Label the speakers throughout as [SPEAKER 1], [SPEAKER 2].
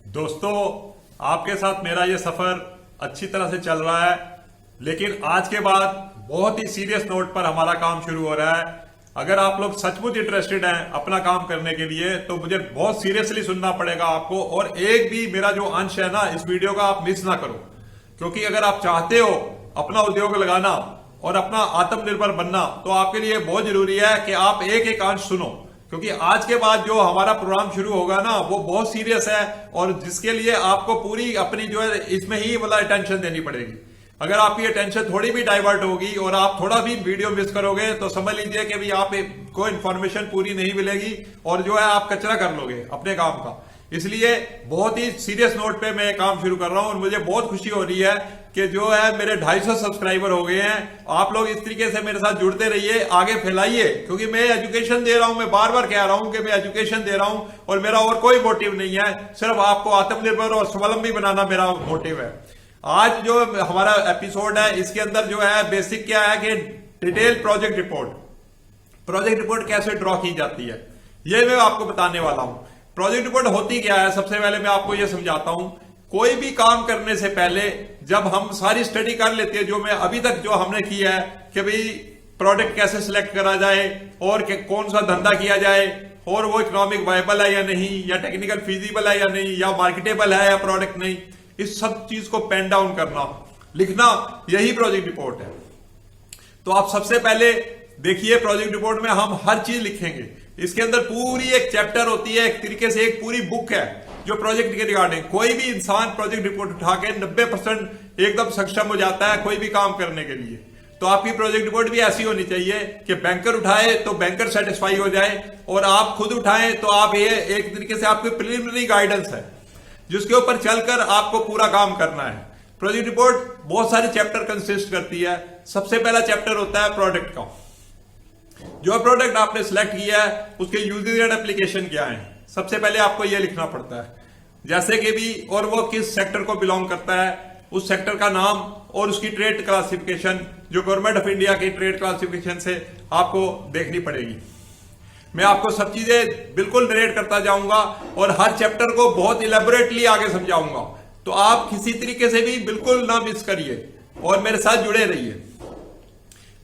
[SPEAKER 1] दोस्तों, आपके साथ मेरा ये सफर अच्छी तरह से चल रहा है, लेकिन आज के बाद बहुत ही सीरियस नोट पर हमारा काम शुरू हो रहा है। अगर आप लोग सचमुच इंटरेस्टेड हैं अपना काम करने के लिए तो मुझे बहुत सीरियसली सुनना पड़ेगा आपको, और एक भी मेरा जो अंश है ना इस वीडियो का आप मिस ना करो, क्योंकि अगर आप चाहते हो अपना उद्योग लगाना और अपना आत्मनिर्भर बनना तो आपके लिए बहुत जरूरी है कि आप एक एक अंश सुनो, क्योंकि आज के बाद जो हमारा प्रोग्राम शुरू होगा ना वो बहुत सीरियस है और जिसके लिए आपको पूरी अपनी जो है इसमें ही अटेंशन देनी पड़ेगी। अगर आपकी अटेंशन थोड़ी भी डाइवर्ट होगी और आप थोड़ा भी वीडियो मिस करोगे तो समझ लीजिए कि भी आपको इन्फॉर्मेशन पूरी नहीं मिलेगी और जो है आप कचरा कर लोगे अपने काम का। इसलिए बहुत ही सीरियस नोट पे मैं काम शुरू कर रहा हूं और मुझे बहुत खुशी हो रही है कि जो है मेरे 250 सब्सक्राइबर हो गए हैं। आप लोग इस तरीके से मेरे साथ जुड़ते रहिए, आगे फैलाइए, क्योंकि मैं एजुकेशन दे रहा हूं। मैं बार बार कह रहा हूं कि मैं एजुकेशन दे रहा हूं और मेरा और कोई मोटिव नहीं है, सिर्फ आपको आत्मनिर्भर और स्वावलंबी बनाना मेरा मोटिव है। आज जो हमारा एपिसोड है इसके अंदर जो है बेसिक क्या है कि डिटेल प्रोजेक्ट रिपोर्ट कैसे ड्रॉ की जाती है ये मैं आपको बताने वाला हूं। प्रोजेक्ट रिपोर्ट होती क्या है, सबसे पहले मैं आपको ये समझाता हूं। कोई भी काम करने से पहले जब हम सारी स्टडी कर लेते हैं, जो मैं अभी तक जो हमने किया है कि भाई प्रोडक्ट कैसे सिलेक्ट करा जाए और कौन सा धंधा किया जाए और वो इकोनॉमिक वायबल है या नहीं, या टेक्निकल फिजिबल है या नहीं, या मार्केटेबल है या प्रोडक्ट नहीं, इस सब चीज को पेन डाउन करना, लिखना, यही प्रोजेक्ट रिपोर्ट है। तो आप सबसे पहले देखिए प्रोजेक्ट रिपोर्ट में हम हर चीज लिखेंगे। इसके अंदर पूरी एक चैप्टर होती है, एक तरीके से एक पूरी बुक है जो प्रोजेक्ट के रिगार्डिंग। कोई भी इंसान प्रोजेक्ट रिपोर्ट उठा के 90% एकदम सक्षम हो जाता है कोई भी काम करने के लिए। तो आपकी प्रोजेक्ट रिपोर्ट भी ऐसी होनी चाहिए कि बैंकर उठाए तो बैंकर सेटिस्फाई हो जाए, और आप खुद उठाएं तो आप ये एक तरीके से आपकी प्रिलिमिनरी गाइडेंस है जिसके ऊपर चलकर आपको पूरा काम करना है। प्रोजेक्ट रिपोर्ट बहुत सारे चैप्टर कंसिस्ट करती है। सबसे पहला चैप्टर होता है प्रोडक्ट का। जो प्रोडक्ट आपने सिलेक्ट किया है उसके यूजेज एंड एप्लीकेशन क्या है, सबसे पहले आपको यह लिखना पड़ता है। जैसे कि भी और वो किस सेक्टर को बिलोंग करता है, उस सेक्टर का नाम और उसकी ट्रेड क्लासिफिकेशन जो गवर्नमेंट ऑफ इंडिया की ट्रेड क्लासिफिकेशन से आपको देखनी पड़ेगी। मैं आपको सब चीजें बिल्कुल नरेट करता जाऊंगा और हर चैप्टर को बहुत इलेबोरेटली आगे समझाऊंगा, तो आप किसी तरीके से भी बिल्कुल ना मिस करिए और मेरे साथ जुड़े रहिए।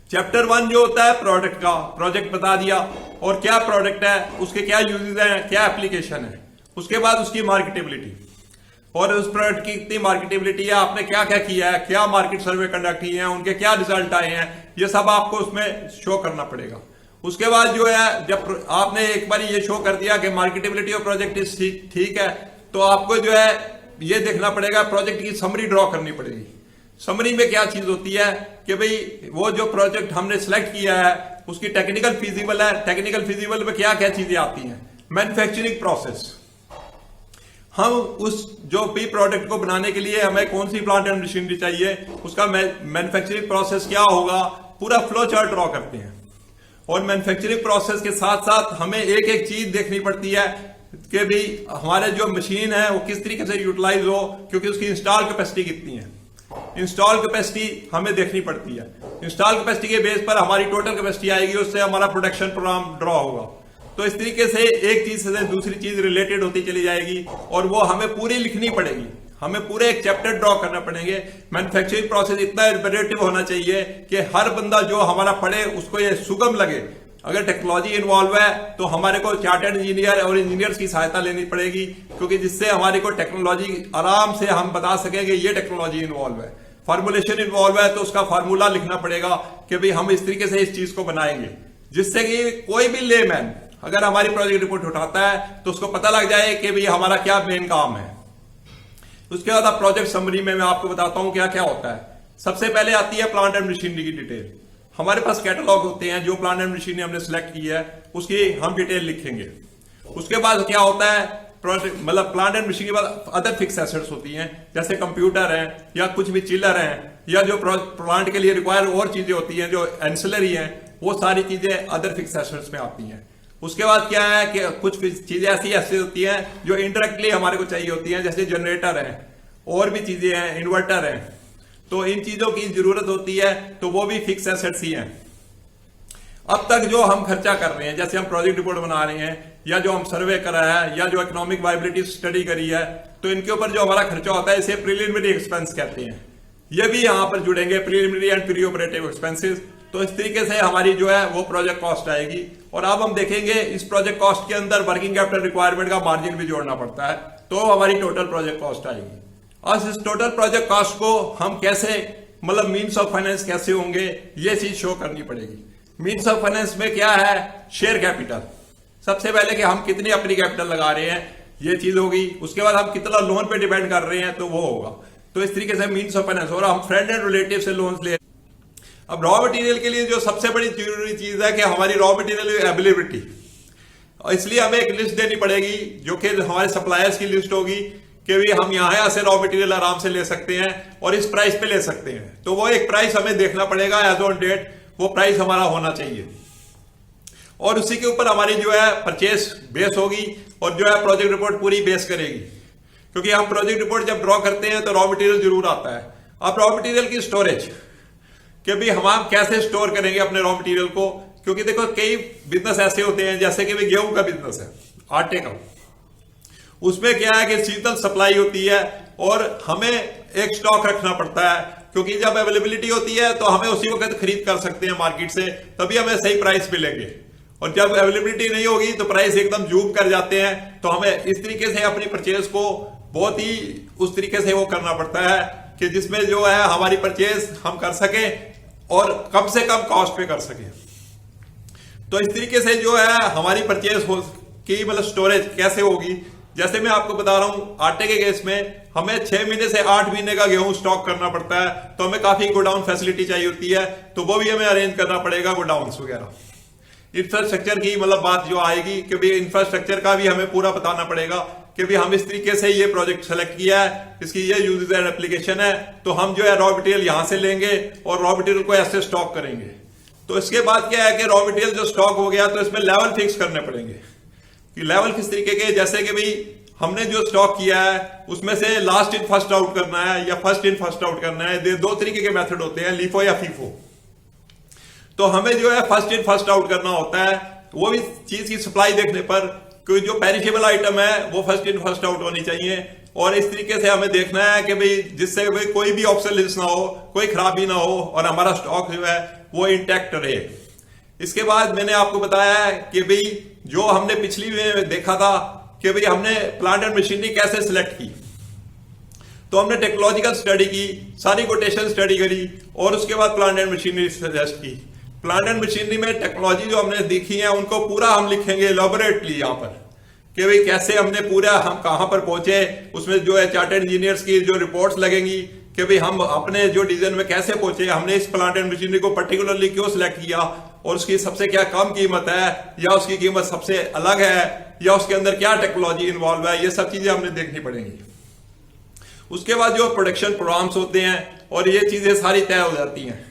[SPEAKER 1] चैप्टर 1 जो होता है प्रोडक्ट का, प्रोजेक्ट बता दिया और क्या प्रोडक्ट है, उसके क्या यूजेस हैं, क्या एप्लीकेशन है। उसके बाद उसकी मार्केटेबिलिटी और उस प्रोडक्ट की कितनी मार्केटेबिलिटी है, आपने क्या क्या किया है, क्या मार्केट सर्वे कंडक्ट किए हैं, उनके क्या रिजल्ट आए हैं, ये सब आपको उसमें शो करना पड़ेगा। उसके बाद जो है जब आपने एक बार ये शो कर दिया कि मार्केटेबिलिटी ऑफ प्रोजेक्ट इज ठीक है, तो आपको जो है ये देखना पड़ेगा, प्रोजेक्ट की समरी ड्रॉ करनी पड़ेगी। समरी में क्या चीज होती है कि भाई वो जो प्रोजेक्ट हमने सिलेक्ट किया है उसकी टेक्निकल फिजिबल है, टेक्निकल फिजिबल में क्या क्या चीजें आती हैं। मैन्युफैक्चरिंग प्रोसेस, हम उस जो भी प्रोडक्ट को बनाने के लिए हमें कौन सी प्लांट एंड मशीनरी चाहिए, उसका मैन्युफैक्चरिंग प्रोसेस क्या होगा, पूरा फ्लो चार्ट ड्रॉ करते हैं। और मैन्युफैक्चरिंग प्रोसेस के साथ साथ हमें एक एक चीज देखनी पड़ती है कि भाई हमारे जो मशीन है वो किस तरीके से यूटिलाइज हो, क्योंकि उसकी इंस्टॉल कैपेसिटी कितनी है। इंस्टॉल कैपेसिटी हमें देखनी पड़ती है। इंस्टॉल कैपेसिटी के बेस पर हमारी टोटल कैपेसिटी आएगी, उससे हमारा प्रोडक्शन प्रोग्राम ड्रॉ होगा। तो इस तरीके से एक चीज से दूसरी चीज रिलेटेड होती चली जाएगी और वो हमें पूरी लिखनी पड़ेगी। हमें पूरे एक चैप्टर ड्रॉ करना पड़ेंगे। मैन्युफैक्चरिंग प्रोसेस इतना इनोवेटिव होना चाहिए कि हर बंदा जो हमारा पढ़े उसको ये सुगम लगे। अगर टेक्नोलॉजी इन्वॉल्व है तो हमारे को चार्टर्ड इंजीनियर और इंजीनियर्स की सहायता लेनी पड़ेगी, क्योंकि जिससे हमारे को टेक्नोलॉजी आराम से हम बता सकेंगे ये टेक्नोलॉजी इन्वॉल्व है। फार्मूलेशन इन्वॉल्व है तो उसका फार्मूला लिखना पड़ेगा कि भाई हम इस तरीके से इस चीज को बनाएंगे, जिससे कि कोई भी लेमैन अगर हमारी प्रोजेक्ट रिपोर्ट उठाता है तो उसको पता लग जाए कि भाई हमारा क्या मेन काम है। उसके बाद अब प्रोजेक्ट समरी में मैं आपको बताता हूं क्या क्या होता है। सबसे पहले आती है प्लांट एंड मशीनरी की डिटेल। हमारे पास कैटलॉग होते हैं, जो प्लांट एंड मशीनरी हमने सेलेक्ट की है उसकी हम डिटेल लिखेंगे। उसके बाद क्या होता है, प्रोजेक्ट मतलब प्लांट एंड मशीनरी के बाद अदर फिक्स एसेट्स होती हैं, जैसे कंप्यूटर है या कुछ भी चिलर है या जो प्लांट के लिए रिक्वायर और चीजें होती हैं जो एंसिलरी हैं, वो सारी चीजें अदर फिक्स एसेट्स में आती हैं। उसके बाद क्या है कि कुछ चीजें ऐसी होती हैं जो इनडायरेक्टली हमारे को चाहिए होती हैं, जैसे जनरेटर है और भी चीजें हैं, इन्वर्टर है। तो इन चीजों की जरूरत होती है तो वो भी फिक्स एसेट्स ही हैं। अब तक जो हम खर्चा कर रहे हैं, जैसे हम प्रोजेक्ट रिपोर्ट बना रहे हैं, या जो हम सर्वे कराया है या जो इकोनॉमिक वायबिलिटी स्टडी करी है, तो इनके ऊपर जो हमारा खर्चा होता है इसे प्रिलिमिनरी एक्सपेंस कहते हैं। ये भी यहाँ पर जुड़ेंगे, preliminary and pre operative expenses. तो इस तरीके से हमारी जो है वो प्रोजेक्ट कॉस्ट आएगी। और अब हम देखेंगे इस प्रोजेक्ट कॉस्ट के अंदर वर्किंग कैपिटल रिक्वायरमेंट का मार्जिन भी जोड़ना पड़ता है, तो हमारी टोटल प्रोजेक्ट कॉस्ट आएगी। और इस टोटल प्रोजेक्ट कॉस्ट को हम कैसे, मतलब मीन्स ऑफ फाइनेंस कैसे होंगे, ये चीज शो करनी पड़ेगी। मीन्स ऑफ फाइनेंस में क्या है, शेयर कैपिटल। सबसे पहले कि हम कितनी अपनी कैपिटल लगा रहे हैं, ये चीज होगी। उसके बाद हम कितना लोन पे डिपेंड कर रहे हैं, तो वो होगा। तो इस तरीके से मीन्स ऑफ फाइनेंस। और हम फ्रेंड एंड रिलेटिव से लोन ले। अब रॉ मटेरियल के लिए जो सबसे बड़ी जरूरी चीज है कि हमारी रॉ मटेरियल अवेलेबिलिटी, और इसलिए हमें एक लिस्ट देनी पड़ेगी जो कि हमारे सप्लायर्स की लिस्ट होगी कि भी हम यहाँ से रॉ मटेरियल आराम से ले सकते हैं और इस प्राइस पे ले सकते हैं। तो वो एक प्राइस हमें देखना पड़ेगा एज ऑन डेट, वो प्राइस हमारा होना चाहिए। और उसी के ऊपर हमारी जो है परचेस बेस होगी और जो है प्रोजेक्ट रिपोर्ट पूरी बेस करेगी। क्योंकि हम प्रोजेक्ट रिपोर्ट जब ड्रॉ करते हैं तो रॉ मटेरियल जरूर आता है। अब रॉ मटेरियल की स्टोरेज कि भी हम कैसे स्टोर करेंगे अपने रॉ मटेरियल को, क्योंकि देखो कई बिजनेस ऐसे होते हैं जैसे कि भी गेहूं का बिजनेस है, आटे का, उसमें क्या है कि सीजनल सप्लाई होती है और हमें एक स्टॉक रखना पड़ता है। क्योंकि जब अवेलेबिलिटी होती है तो हमें उसी वक्त खरीद कर सकते हैं मार्केट से, तभी हमें सही प्राइस मिलेंगे। और जब अवेलेबिलिटी नहीं होगी तो प्राइस एकदम जूम कर जाते हैं। तो हमें इस तरीके से अपनी परचेज को बहुत ही उस तरीके से वो करना पड़ता है कि जिसमें जो है हमारी परचेज हम कर सकें और कम से कम कॉस्ट पे कर सकें। तो इस तरीके से जो है हमारी परचेज की मतलब स्टोरेज कैसे होगी, जैसे मैं आपको बता रहा हूं आटे के केस में हमें 6 महीने से 8 महीने का गेहूं स्टॉक करना पड़ता है, तो हमें काफी गोडाउन फैसिलिटी चाहिए होती है, तो वो भी हमें अरेंज करना पड़ेगा, गोडाउन्स वगैरह। इंफ्रास्ट्रक्चर की मतलब बात जो आएगी कि भी इंफ्रास्ट्रक्चर का भी हमें पूरा बताना पड़ेगा कि भी हम इस तरीके से ये प्रोजेक्ट सेलेक्ट किया है, इसकी ये यूजेज एंड एप्लीकेशन है, तो हम जो है रॉ मटेरियल यहां से लेंगे और रॉ मटेरियल को ऐसे स्टॉक करेंगे। तो इसके बाद क्या है कि रॉ मटेरियल जो स्टॉक हो गया तो इसमें लेवल फिक्स करने पड़ेंगे कि लेवल किस तरीके के, जैसे कि भाई हमने जो स्टॉक किया है उसमें से लास्ट इन फर्स्ट आउट करना है या फर्स्ट इन फर्स्ट आउट करना है। 2 तरीके के मेथड होते हैं, लीफो या फीफो। तो हमें जो है फर्स्ट इन फर्स्ट आउट करना होता है, वो भी चीज की सप्लाई देखने पर, क्योंकि जो पेरिशेबल आइटम है वो फर्स्ट इन फर्स्ट आउट होनी चाहिए। और इस तरीके से हमें देखना है कि भाई जिससे भाई कोई भी ऑब्सोलेंस ना हो, कोई खराबी ना हो और हमारा स्टॉक जो है वो इंटैक्ट रहे। इसके बाद मैंने आपको बताया है कि भाई जो हमने पिछली में देखा था कि भाई हमने प्लांट एंड मशीनरी कैसे सिलेक्ट की, तो हमने टेक्नोलॉजिकल स्टडी की, सारी कोटेशन स्टडी करी और उसके बाद प्लांट एंड मशीनरी सजेस्ट की। प्लांट एंड मशीनरी में टेक्नोलॉजी जो हमने देखी है उनको पूरा हम लिखेंगे एलॉबरेटली यहाँ पर कि भाई कैसे हमने पूरा हम कहां पर पहुंचे, उसमें जो है चार्टर्ड इंजीनियर्स की जो रिपोर्ट्स लगेंगी कि भाई हम अपने जो डिजाइन में कैसे पहुंचे, हमने इस प्लांट एंड मशीनरी को पर्टिकुलरली क्यों सिलेक्ट किया और उसकी सबसे क्या कम कीमत है या उसकी कीमत सबसे अलग है या उसके अंदर क्या टेक्नोलॉजी इन्वॉल्व है, ये सब चीजें हमने देखनी पड़ेंगी। उसके बाद जो प्रोडक्शन प्रोग्राम्स होते हैं और ये चीजें सारी तय हो जाती हैं।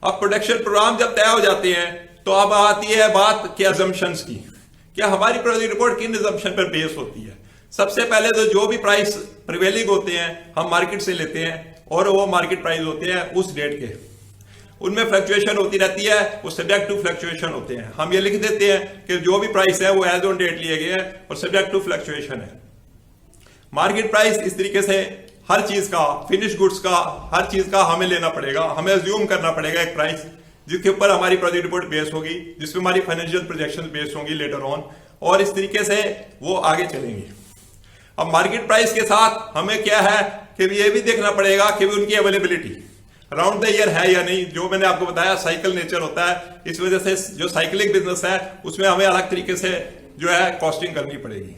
[SPEAKER 1] अब प्रोडक्शन प्रोग्राम जब तय हो जाते हैं तो अब आती है बात कि अजम्पशंस की, क्या हमारी प्रोजेक्ट रिपोर्ट किन अजम्पशन पर बेस होती है। सबसे पहले तो जो भी प्राइस प्रिवेलिंग होते हैं हम मार्केट से लेते हैं और वो मार्केट प्राइस होते हैं उस डेट के, उनमें फ्लक्चुएशन होती रहती है, वो सब्जेक्ट टू फ्लक्चुएशन होते हैं। हम ये लिख देते हैं कि जो भी प्राइस है वो एज ऑन डेट लिए गए हैं और सब्जेक्ट टू फ्लक्चुएशन है। मार्केट प्राइस इस तरीके से हर चीज का, फिनिश गुड्स का, हर चीज का हमें लेना पड़ेगा, हमें अज्यूम करना पड़ेगा एक प्राइस जिसके ऊपर हमारी प्रोजेक्ट रिपोर्ट बेस होगी, जिसमें हमारी फाइनेंशियल प्रोजेक्शन बेस होंगी लेटर ऑन, और इस तरीके से वो आगे चलेंगी। अब मार्केट प्राइस के साथ हमें क्या है कि ये भी देखना पड़ेगा कि उनकी अवेलेबिलिटी राउंड द ईयर है या नहीं। जो मैंने आपको बताया साइकिल नेचर होता है, इस वजह से जो साइकिलिक बिजनेस है उसमें हमें अलग तरीके से जो है कॉस्टिंग करनी पड़ेगी।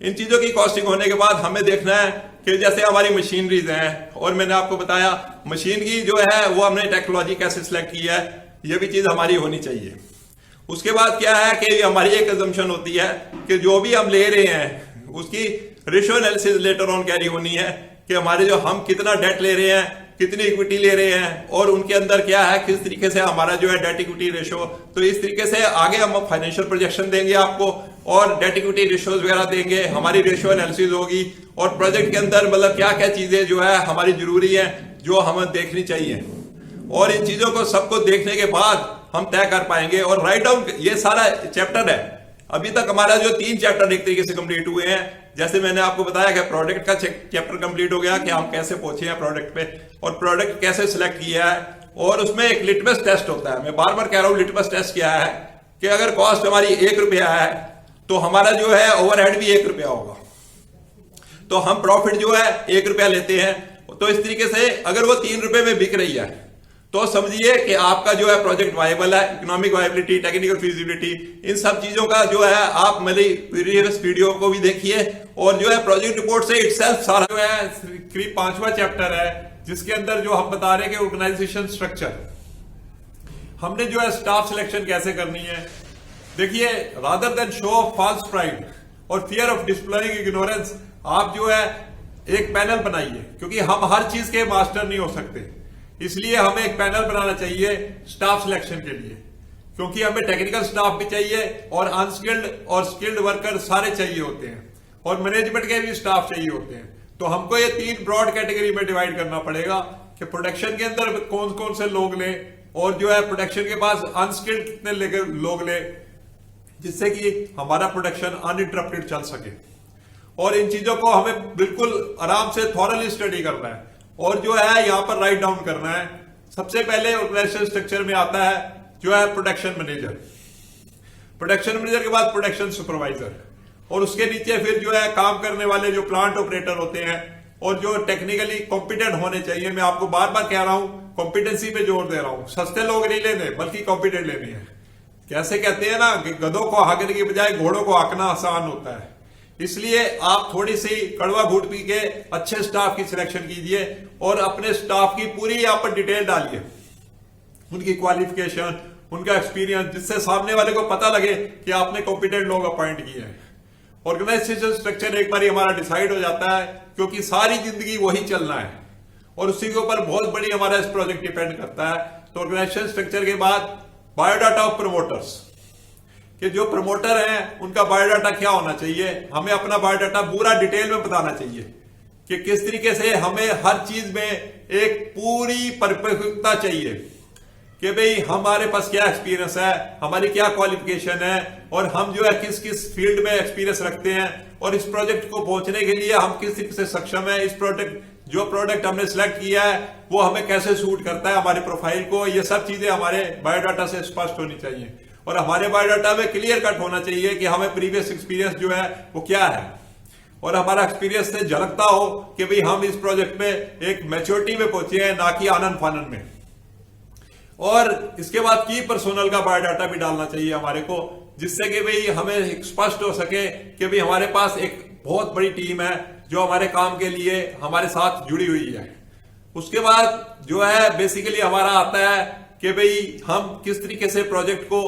[SPEAKER 1] इन चीजों की कॉस्टिंग होने के बाद हमें देखना है कि जैसे हमारी मशीनरीज हैं, और मैंने आपको बताया मशीन की जो है वो हमने टेक्नोलॉजी कैसे सिलेक्ट की है, ये भी चीज हमारी होनी चाहिए। उसके बाद क्या है कि हमारी एक अजम्पशन होती है कि जो भी हम ले रहे हैं उसकी ratio analysis later on carry होनी है कि हमारे जो हम कितना डेट ले रहे हैं, कितनी इक्विटी ले रहे हैं और उनके अंदर क्या है, किस तरीके से हमारा जो है डेट इक्विटी रेशियो। तो इस तरीके से आगे हम फाइनेंशियल प्रोजेक्शन देंगे आपको और डेट इक्विटी रेशियोज वगैरह देंगे, हमारी रेशियो एनालिसिस होगी और प्रोजेक्ट के अंदर मतलब क्या क्या चीजें जो है हमारी जरूरी है जो हमें देखनी चाहिए। और इन चीजों को सबको देखने के बाद हम तय कर पाएंगे। और राइट डाउन ये सारा चैप्टर है,
[SPEAKER 2] अभी तक हमारा जो 3 चैप्टर एक तरीके से कंप्लीट हुए हैं। जैसे मैंने आपको बताया कि प्रोडक्ट का चैप्टर कंप्लीट हो गया कि हम कैसे पहुंचे हैं प्रोडक्ट पे और प्रोडक्ट कैसे सिलेक्ट किया है, और उसमें एक लिटमस टेस्ट होता है। मैं बार बार कह रहा हूं लिटमस टेस्ट क्या है कि अगर कॉस्ट हमारी 1 रुपया है तो हमारा जो है ओवरहेड भी 1 रुपया होगा, तो हम प्रॉफिट जो है 1 रुपया लेते हैं। तो इस तरीके से अगर वो 3 रुपए में बिक रही है तो समझिए कि आपका जो है प्रोजेक्ट वायबल है। इकोनॉमिक वायबिलिटी, टेक्निकल फिजिबिलिटी, इन सब चीजों का जो है आप मेरी प्रीवियस वीडियो को भी देखिए, और जो है प्रोजेक्ट रिपोर्ट से इटसेल्फ सारा
[SPEAKER 1] जो है करीब 5वां चैप्टर है जिसके अंदर जो हम बता रहे हैं कि ऑर्गेनाइजेशन स्ट्रक्चर, हमने जो है स्टाफ सिलेक्शन कैसे करनी है। देखिए, rather than show off false pride और फियर ऑफ डिस्प्लेइंग इग्नोरेंस, आप जो है एक पैनल बनाइए, क्योंकि हम हर चीज के मास्टर नहीं हो सकते, इसलिए हमें एक पैनल बनाना चाहिए स्टाफ सिलेक्शन के लिए, क्योंकि हमें टेक्निकल स्टाफ भी चाहिए और अनस्किल्ड और स्किल्ड वर्कर सारे चाहिए होते हैं, और मैनेजमेंट के भी स्टाफ चाहिए होते हैं। तो हमको ये 3 ब्रॉड कैटेगरी में डिवाइड करना पड़ेगा कि प्रोडक्शन के अंदर कौन कौन से लोग लें, और जो है प्रोडक्शन के पास अनस्किल्ड कितने लोग लें, जिससे कि हमारा प्रोडक्शन अनइंटरप्टेड चल सके। और इन चीजों को हमें बिल्कुल आराम से थॉरली स्टडी करना है, और जो है यहाँ पर राइट डाउन करना है। सबसे पहले ऑर्गेनाइजेशन स्ट्रक्चर में आता है जो है प्रोडक्शन मैनेजर, प्रोडक्शन मैनेजर के बाद प्रोडक्शन सुपरवाइजर, और उसके नीचे फिर जो है काम करने वाले जो प्लांट ऑपरेटर होते हैं, और जो टेक्निकली कॉम्पिटेंट होने चाहिए। मैं आपको बार बार कह रहा हूं, कॉम्पिटेंसी पे जोर दे रहा हूं, सस्ते लोग नहीं लेने बल्कि कॉम्पिटेंट लेने हैं। कैसे कहते हैं ना कि गधों को हाँकने की बजाय घोड़ों को हाँकना आसान होता है, इसलिए आप थोड़ी सी कड़वा घूट पी के अच्छे स्टाफ की सिलेक्शन कीजिए, और अपने स्टाफ की पूरी यहाँ पर डिटेल डालिए, उनकी क्वालिफिकेशन, उनका एक्सपीरियंस, जिससे सामने वाले को पता लगे कि आपने कॉम्पिटेंट लोग अपॉइंट किए हैं। ऑर्गेनाइजेशन स्ट्रक्चर एक बार हमारा डिसाइड हो जाता है, क्योंकि सारी जिंदगी वही चलना है और उसी के ऊपर बहुत बड़ी हमारा इस प्रोजेक्ट डिपेंड करता है। तो ऑर्गेनाइजेशन स्ट्रक्चर के बाद बायोडाटा ऑफ प्रमोटर्स, कि जो प्रमोटर हैं उनका बायोडाटा क्या होना चाहिए। हमें अपना बायोडाटा पूरा डिटेल में बताना चाहिए कि किस तरीके से हमें हर चीज में एक पूरी परिपक्वता चाहिए कि भाई हमारे पास क्या एक्सपीरियंस है, हमारी क्या क्वालिफिकेशन है, और हम जो है किस किस फील्ड में एक्सपीरियंस रखते हैं, और इस प्रोजेक्ट को पहुंचने के लिए हम किस तरीके से सक्षम है। इस जो प्रोडक्ट हमने सिलेक्ट किया है वो हमें कैसे सूट करता है हमारे प्रोफाइल को, ये सब चीजें हमारे बायोडाटा से स्पष्ट होनी चाहिए। और हमारे बायोडाटा में क्लियर कट होना चाहिए कि हमें प्रीवियस एक्सपीरियंस जो है वो क्या है, और हमारा एक्सपीरियंस से झलकता हो कि भाई हम इस प्रोजेक्ट में एक मैच्योरिटी में पहुंचे हैं, ना कि आनंद फानंद में। और इसके बाद की पर्सोनल का बायोडाटा भी डालना चाहिए हमारे को, जिससे कि भाई हमें स्पष्ट हो सके कि भाई हमारे पास एक बहुत बड़ी टीम है जो हमारे काम के लिए हमारे साथ जुड़ी हुई है। उसके बाद जो है बेसिकली हमारा आता है कि भाई हम किस तरीके से प्रोजेक्ट को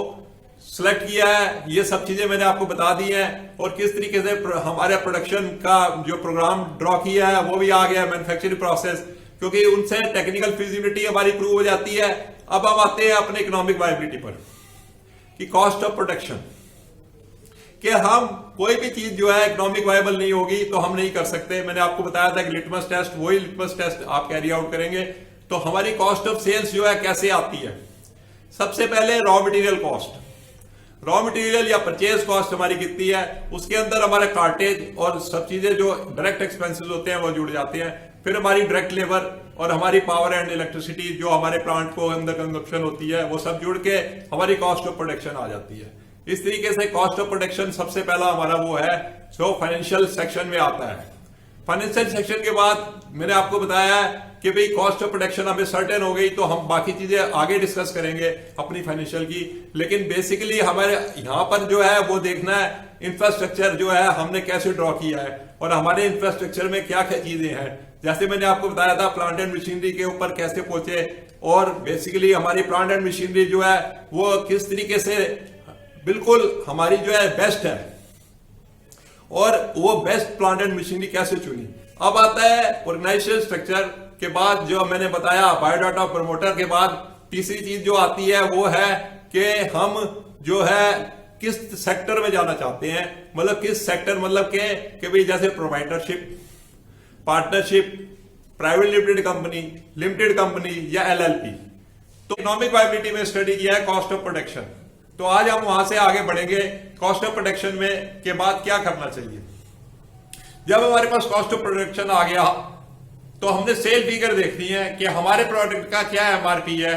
[SPEAKER 1] सिलेक्ट किया है, ये सब चीजें मैंने आपको बता दी हैं, और किस तरीके से हमारे प्रोडक्शन का जो प्रोग्राम ड्रॉ किया है वो भी आ गया, मैन्युफैक्चरिंग प्रोसेस, क्योंकि उनसे टेक्निकल फिजिबिलिटी हमारी प्रूव हो जाती है। अब हम आते हैं अपने इकोनॉमिक वायबिलिटी पर, कि कॉस्ट ऑफ प्रोडक्शन, कि हम कोई भी चीज जो है इकोनॉमिक वायबल नहीं होगी तो हम नहीं कर सकते। मैंने आपको बताया था कि लिटमस टेस्ट, वही लिटमस टेस्ट आप कैरी आउट करेंगे तो हमारी कॉस्ट ऑफ सेल्स जो है कैसे आती है। सबसे पहले raw material cost, raw material या परचेज कॉस्ट हमारी कितनी है, उसके अंदर हमारा कार्टेज और सब चीजें जो डायरेक्ट एक्सपेंसेस होते हैं वो जुड़ जाते हैं। फिर हमारी डायरेक्ट लेबर और हमारी पावर एंड इलेक्ट्रिसिटी जो हमारे प्लांट को अंदर कंजप्शन होती है वो सब जुड़ के हमारी कॉस्ट ऑफ प्रोडक्शन आ जाती है। इस तरीके से कॉस्ट ऑफ प्रोडक्शन सबसे पहला हमारा वो है जो फाइनेंशियल सेक्शन में आता है। फाइनेंशियल सेक्शन के बाद मैंने आपको बताया कि भाई कॉस्ट ऑफ प्रोडक्शन हमें सर्टेन हो गई तो हम बाकी चीजें आगे डिस्कस करेंगे अपनी फाइनेंशियल की, लेकिन बेसिकली हमारे यहाँ पर जो है वो देखना है इंफ्रास्ट्रक्चर जो है हमने कैसे ड्रॉ किया है और हमारे इंफ्रास्ट्रक्चर में क्या क्या चीजें हैं। जैसे मैंने आपको बताया था प्लांट एंड मशीनरी के ऊपर कैसे पहुंचे, और बेसिकली हमारी प्लांट एंड मशीनरी जो है वो किस तरीके से बिल्कुल हमारी जो है बेस्ट है, और वो बेस्ट प्लांट एंड मशीनरी कैसे चुनी। अब आता है ऑर्गेनाइजेशन स्ट्रक्चर के बाद जो मैंने बताया बायोडाटा प्रमोटर के बाद तीसरी चीज जो आती है वो है कि हम जो है किस सेक्टर में जाना चाहते हैं, मतलब किस सेक्टर, मतलब कि भाई जैसे providership, partnership, private limited company या एलएलपी। तो इकोनॉमिक वायबिलिटी में स्टडी किया है कॉस्ट ऑफ प्रोडक्शन,
[SPEAKER 2] तो आज हम वहां से आगे बढ़ेंगे कॉस्ट ऑफ प्रोडक्शन में के बाद क्या करना चाहिए। जब हमारे पास कॉस्ट ऑफ प्रोडक्शन आ गया तो हमने सेल फिगर देखनी है कि हमारे प्रोडक्ट का क्या एमआरपी है,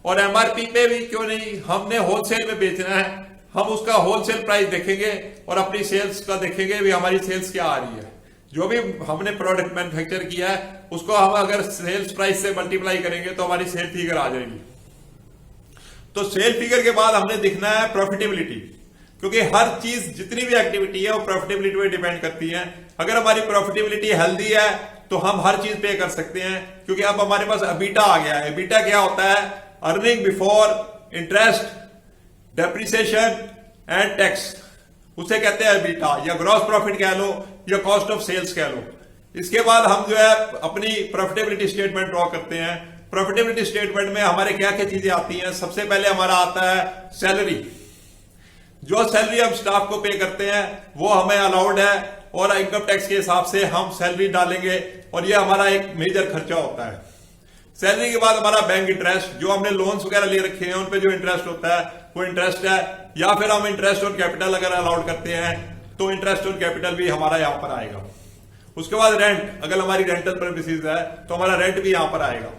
[SPEAKER 2] और एमआरपी पे भी क्यों नहीं, हमने होलसेल में बेचना है, हम उसका होलसेल प्राइस देखेंगे और अपनी सेल्स का देखेंगे भी हमारी सेल्स क्या आ रही है। जो भी हमने प्रोडक्ट मैन्युफैक्चर किया है उसको हम अगर सेल्स प्राइस से मल्टीप्लाई करेंगे तो हमारी सेल फिगर आ जाएगी। तो सेल फिगर के बाद हमने देखना है प्रॉफिटेबिलिटी, क्योंकि हर चीज जितनी भी एक्टिविटी है वो प्रॉफिटेबिलिटी पे डिपेंड करती है। अगर हमारी प्रॉफिटेबिलिटी हेल्दी है तो हम हर चीज पे कर सकते हैं, क्योंकि अब हमारे पास एबिटा आ गया है। एबिटा क्या होता है? Earning before interest, depreciation and tax, उसे कहते हैं एबिटा, या ग्रॉस प्रॉफिट कह लो या कॉस्ट ऑफ सेल्स कह लो। इसके बाद हम जो है अपनी प्रॉफिटेबिलिटी स्टेटमेंट ड्रॉ करते हैं। प्रॉफिटेबिलिटी स्टेटमेंट में हमारे क्या क्या चीजें आती हैं? सबसे पहले हमारा आता है सैलरी। जो सैलरी हम स्टाफ को पे करते हैं वो हमें अलाउड है, और इनकम टैक्स के हिसाब से हम सैलरी डालेंगे, और ये हमारा एक मेजर खर्चा होता है। सैलरी के बाद हमारा बैंक इंटरेस्ट, जो हमने लोन्स वगैरह ले रखे हैं उन पे जो इंटरेस्ट होता है वो इंटरेस्ट है, या फिर हम इंटरेस्ट और कैपिटल अगर अलाउड करते हैं तो इंटरेस्ट और कैपिटल भी हमारा यहां पर आएगा। उसके बाद रेंट, अगर हमारी रेंटल प्रेमिसेस है तो हमारा रेंट भी यहां पर आएगा।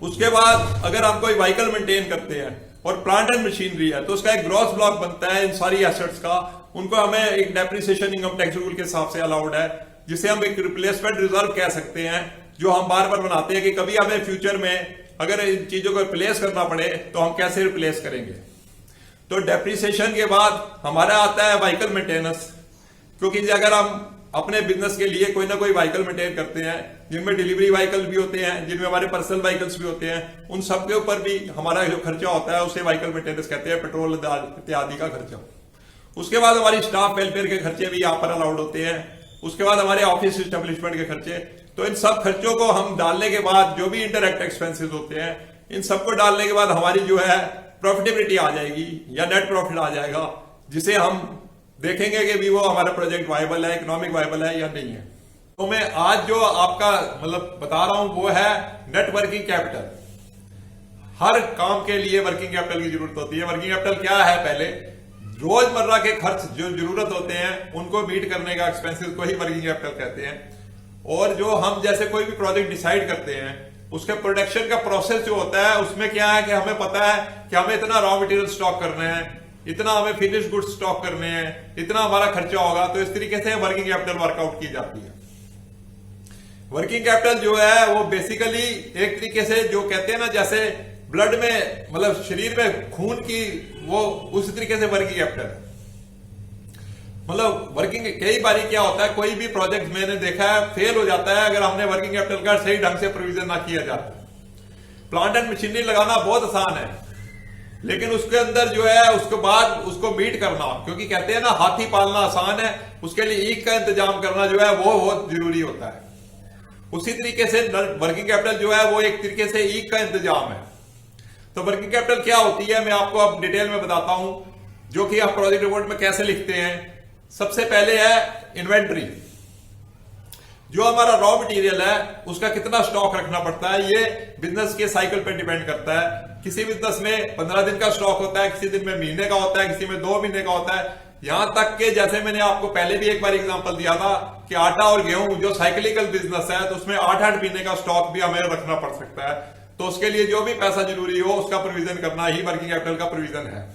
[SPEAKER 2] उसके बाद अगर हम कोई व्हीकल मेंटेन करते हैं और प्लांट एंड मशीनरी है तो उसका एक ग्रॉस ब्लॉक बनता है इन सारी एसेट्स का, उनको हमें एक डेप्रिसिएशन इनकम टैक्स रूल के हिसाब से अलाउड है, जिसे हम एक रिप्लेसमेंट रिजर्व कह सकते हैं, जो हम बार बार बनाते हैं कि कभी हमें फ्यूचर में अगर इन चीजों को रिप्लेस करना पड़े तो हम कैसे रिप्लेस करेंगे। तो डेप्रिसिएशन के बाद हमारा आता है व्हीकल मेंटेनेंस, क्योंकि अगर हम अपने बिजनेस के लिए कोई ना कोई व्हीकल मेंटेन करते हैं, जिनमें डिलीवरी व्हीकल भी होते हैं, जिनमें हमारे पर्सनल व्हीकल्स भी होते हैं, उन सब के ऊपर भी हमारा जो खर्चा होता है उसे व्हीकल मेंटेनेंस कहते हैं, पेट्रोल इत्यादि का खर्चा। उसके बाद हमारी स्टाफ वेलफेयर के खर्चे भी यहाँ पर अलाउड होते हैं। उसके बाद हमारे ऑफिस एस्टेब्लिशमेंट के खर्चे। तो इन सब खर्चों को हम डालने के बाद जो भी इंटरएक्ट एक्सपेंसेस होते हैं, इन सबको डालने के बाद हमारी जो है प्रॉफिटेबिलिटी आ जाएगी या नेट प्रॉफिट आ जाएगा, जिसे हम देखेंगे कि भी वो हमारा प्रोजेक्ट वायबल है, इकोनॉमिक वायबल है या नहीं है। तो मैं आज जो आपका मतलब बता रहा हूं वो है नेट वर्किंग कैपिटल। हर काम के लिए वर्किंग कैपिटल की जरूरत होती है। वर्किंग कैपिटल क्या है? पहले रोजमर्रा के खर्च जो जरूरत होते हैं उनको मीट करने का एक्सपेंसेस को ही वर्किंग कैपिटल कहते हैं। और जो हम जैसे कोई भी प्रोजेक्ट डिसाइड करते हैं उसके प्रोडक्शन का प्रोसेस जो होता है उसमें क्या है कि हमें पता है कि हमें इतना रॉ मटेरियल स्टॉक करना है, इतना हमें फिनिश गुड्स स्टॉक करने हैं, इतना हमारा खर्चा होगा। तो इस तरीके से वर्किंग कैपिटल वर्कआउट की जाती है। वर्किंग कैपिटल जो है वो बेसिकली एक तरीके से जो कहते हैं ना, जैसे ब्लड में मतलब शरीर में खून की वो उस तरीके से वर्किंग कैपिटल मतलब वर्किंग। कई बार क्या होता है, कोई भी प्रोजेक्ट मैंने देखा है फेल हो जाता है अगर हमने वर्किंग कैपिटल का सही ढंग से प्रोविजन ना किया जाता। प्लांट एंड मशीनरी लगाना बहुत आसान है, लेकिन उसके अंदर जो है उसके बाद उसको मीट करना, क्योंकि कहते हैं ना हाथी पालना आसान है, उसके लिए ईख का इंतजाम करना जो है वो बहुत जरूरी होता है। उसी तरीके से वर्किंग कैपिटल जो है वो एक तरीके से ईख का इंतजाम है। तो वर्किंग कैपिटल क्या होती है मैं आपको अब डिटेल में बताता हूं, जो कि आप प्रोजेक्ट रिपोर्ट में कैसे लिखते हैं। सबसे पहले है इन्वेंट्री। जो हमारा रॉ मटेरियल है उसका कितना स्टॉक रखना पड़ता है, ये बिजनेस के साइकिल पे डिपेंड करता है। किसी बिजनेस में 15 दिन का स्टॉक होता है, किसी दिन में महीने का होता है, किसी में 2 महीने का होता है। यहां तक के जैसे मैंने आपको पहले भी एक बार एग्जांपल दिया था कि आटा और गेहूं जो साइक्लिकल बिजनेस है तो उसमें 8-8 महीने का स्टॉक भी हमें रखना पड़ सकता है। तो उसके लिए जो भी पैसा जरूरी हो उसका प्रोविजन करना ही वर्किंग कैपिटल का प्रोविजन है।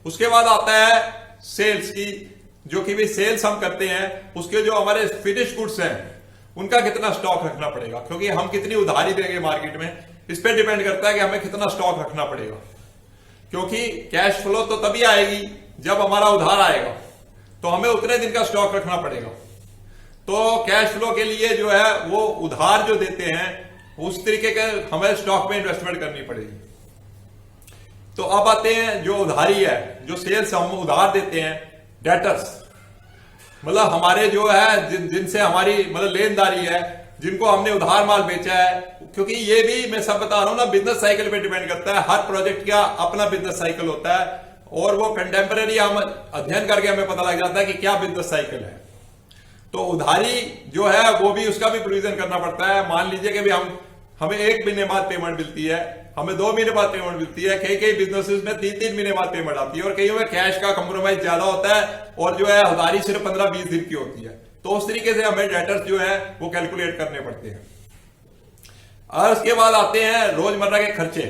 [SPEAKER 2] उसके बाद आता है सेल्स की, जो कि भी सेल्स हम करते हैं उसके जो हमारे फिनिश गुड्स हैं उनका कितना स्टॉक रखना पड़ेगा, क्योंकि हम कितनी उधारी देंगे मार्केट में इस पे डिपेंड करता है कि हमें कितना स्टॉक रखना पड़ेगा। क्योंकि कैश फ्लो तो तभी आएगी जब हमारा उधार आएगा, तो हमें उतने दिन का स्टॉक रखना पड़ेगा। तो कैश फ्लो के लिए जो है वो उधार जो देते हैं उस तरीके के हमें स्टॉक में इन्वेस्टमेंट करनी पड़ेगी। तो अब आते हैं जो उधारी है, जो सेल्स हम उधार देते हैं, डेटर्स मतलब हमारे जो है जिनसे हमारी मतलब लेनदारी है, जिनको हमने उधार माल बेचा है। क्योंकि ये भी मैं सब बता रहा हूं ना, बिजनेस साइकिल पे डिपेंड करता है। हर प्रोजेक्ट का अपना बिजनेस साइकिल होता है और वो कंटेम्पररी हम अध्ययन करके हमें पता लग जाता है कि क्या बिजनेस साइकिल है। तो उधारी जो है वो भी उसका भी प्रोविजन करना पड़ता है। मान लीजिए कि भी हम हमें 1 महीने बाद पेमेंट मिलती है, हमें 2 महीने बाद पेमेंट मिलती है, कई कई बिजनेसेस में 3-3 महीने बाद पेमेंट आती है, और कईयों में कैश का कंप्रोमाइज ज्यादा होता है और जो है उधारी सिर्फ 15-20 दिन की होती है। तो उस तरीके से हमें डेटर्स जो है वो कैलकुलेट करने पड़ते हैं। और उसके बाद आते हैं रोजमर्रा के खर्चे,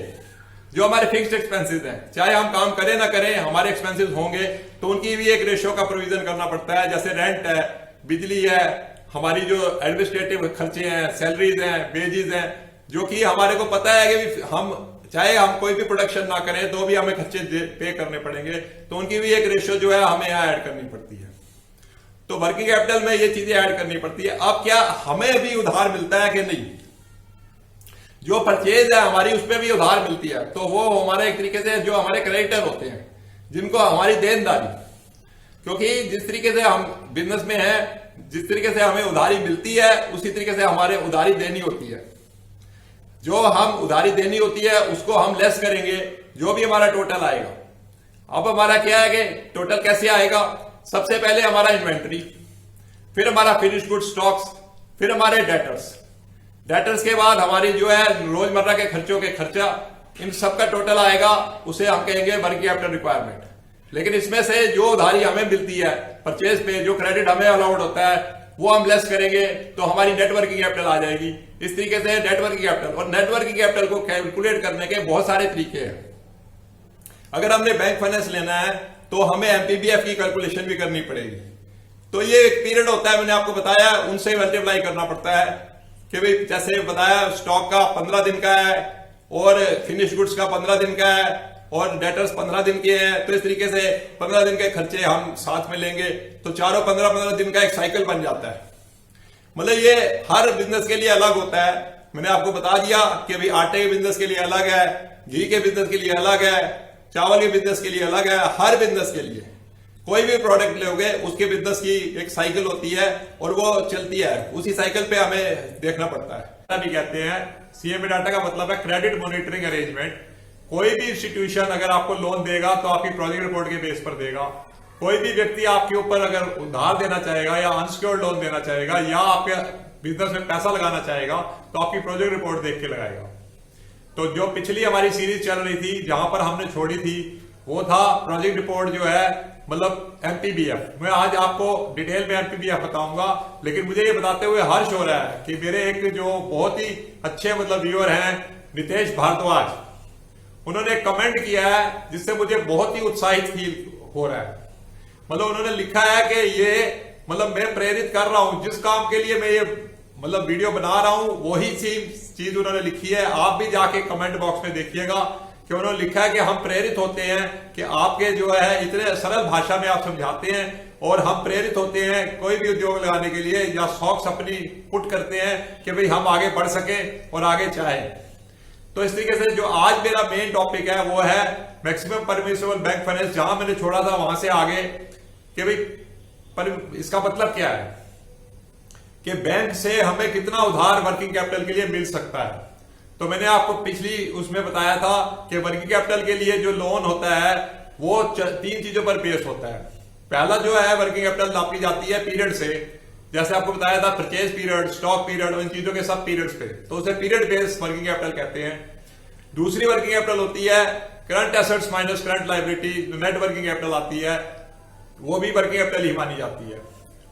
[SPEAKER 2] जो हमारे फिक्स्ड एक्सपेंसेस हैं। चाहे हम काम करें ना करें, हमारे एक्सपेंसेस होंगे, तो उनकी भी एक रेशियो का प्रोविजन करना पड़ता है। जैसे रेंट है, बिजली है, हमारी जो एडमिनिस्ट्रेटिव खर्चे हैं, सैलरीज हैं, वेजेस हैं, जो कि हमारे को पता है कि हम चाहे हम कोई भी प्रोडक्शन ना करें तो भी हमें खर्चे पे करने पड़ेंगे, तो उनकी भी एक रेशियो जो है हमें यहाँ ऐड करनी पड़ती है। तो वर्किंग कैपिटल में ये चीजें ऐड करनी पड़ती है। अब क्या हमें भी उधार मिलता है कि नहीं? जो परचेज है हमारी उसमें भी उधार मिलती है, तो वो हमारे एक तरीके से जो हमारे क्रेडिटर होते हैं, जिनको हमारी देनदारी, क्योंकि जिस तरीके से हम बिजनेस में हैं, जिस तरीके से हमें उधारी मिलती है उसी तरीके से हमारे उधारी देनी होती है। जो हम उधारी देनी होती है उसको हम लेस करेंगे, जो भी हमारा टोटल आएगा। अब हमारा क्या है कि टोटल कैसे आएगा? सबसे पहले हमारा इन्वेंट्री, फिर हमारा फिनिश गुड स्टॉक्स, फिर हमारे डेटर्स के बाद हमारी जो है रोजमर्रा के खर्चों के खर्चा, इन सबका टोटल आएगा, उसे हम कहेंगे वर्किंग कैपिटल रिक्वायरमेंट। लेकिन इसमें से जो उधारी हमें मिलती है परचेज पे, जो क्रेडिट हमें अलाउड होता है, वो हम लेस करेंगे तो हमारी नेट वर्किंग कैपिटल आ जाएगी। इस तरीके से नेट वर्किंग कैपिटल, और नेट वर्किंग कैपिटल को कैलकुलेट करने के बहुत सारे तरीके हैं। अगर हमने बैंक फाइनेंस लेना है तो हमें एमपीबीएफ की कैलकुलेशन भी करनी पड़ेगी। तो ये एक पीरियड होता है, मैंने आपको बताया, उनसे मल्टीप्लाई करना पड़ता है कि भाई जैसे बताया स्टॉक का 15 दिन का है और फिनिश गुड्स का 15 दिन का है और डेटर्स 15 दिन के हैं, तो इस तरीके से 15 दिन के खर्चे हम साथ में लेंगे तो चारों 15-15 दिन का एक साइकिल बन जाता है। मतलब ये हर बिजनेस के लिए अलग होता है। मैंने आपको बता दिया कि भाई आटे के बिजनेस के लिए अलग है, घी के बिजनेस के लिए अलग है, चावल के बिजनेस के लिए अलग है। हर बिजनेस के लिए कोई भी प्रोडक्ट लोगे उसके बिजनेस की एक साइकिल होती है और वो चलती है, उसी साइकिल पे हमें देखना पड़ता है। भी कहते हैं सीएमए डाटा का मतलब है क्रेडिट मॉनिटरिंग अरेंजमेंट। कोई भी इंस्टीट्यूशन अगर आपको लोन देगा तो आपकी प्रोजेक्ट रिपोर्ट के बेस पर देगा। कोई भी व्यक्ति आपके ऊपर अगर उधार देना चाहेगा या अनसिक्योर्ड लोन देना चाहेगा या आपके बिजनेस में पैसा लगाना चाहेगा तो आपकी प्रोजेक्ट रिपोर्ट देख के लगाएगा। तो जो पिछली हमारी सीरीज चल रही थी जहां पर हमने छोड़ी थी वो था प्रोजेक्ट रिपोर्ट जो है मतलब एमपीबीएफ। मैं आज आपको डिटेल में एमपीबीएफ बताऊंगा, लेकिन मुझे ये बताते हुए हर्ष हो रहा है कि मेरे एक जो बहुत ही अच्छे मतलब व्यूअर हैं नितेश भारद्वाज, उन्होंने कमेंट किया है जिससे मुझे बहुत ही उत्साहित फील हो रहा है। मतलब उन्होंने लिखा है कि ये मतलब मैं प्रेरित कर रहा हूं, जिस काम के लिए मैं ये मतलब वीडियो बना रहा हूं वही चीज उन्होंने लिखी है। आप भी जाके कमेंट बॉक्स में देखिएगा कि उन्होंने लिखा है कि हम प्रेरित होते हैं कि आपके जो है इतने सरल भाषा में आप समझाते हैं और हम प्रेरित होते हैं कोई भी उद्योग लगाने के लिए या शौक अपनी पुट करते हैं कि भाई हम आगे बढ़ सके और आगे चाहे। तो इस तरीके से जो आज मेरा मेन टॉपिक है वो है मैक्सिमम परमिसिबल बैंक फाइनेंस। जहां मैंने छोड़ा था वहां से आगे कि भाई इसका मतलब क्या है कि बैंक से हमें कितना उधार वर्किंग कैपिटल के लिए मिल सकता है। तो मैंने आपको पिछली उसमें बताया था कि वर्किंग कैपिटल के लिए जो लोन होता है वो 3 चीजों पर बेस होता है। पहला जो है वर्किंग कैपिटल नापी जाती है पीरियड से, जैसे आपको बताया था परचेज पीरियड, स्टॉक पीरियड, इन चीजों के सब पीरियड्स पे, तो उसे पीरियड बेस्ड वर्किंग कैपिटल कहते हैं। दूसरी वर्किंग कैपिटल होती है current assets minus current liability, net working capital आती है, वो भी वर्किंग कैपिटल ही मानी जाती है।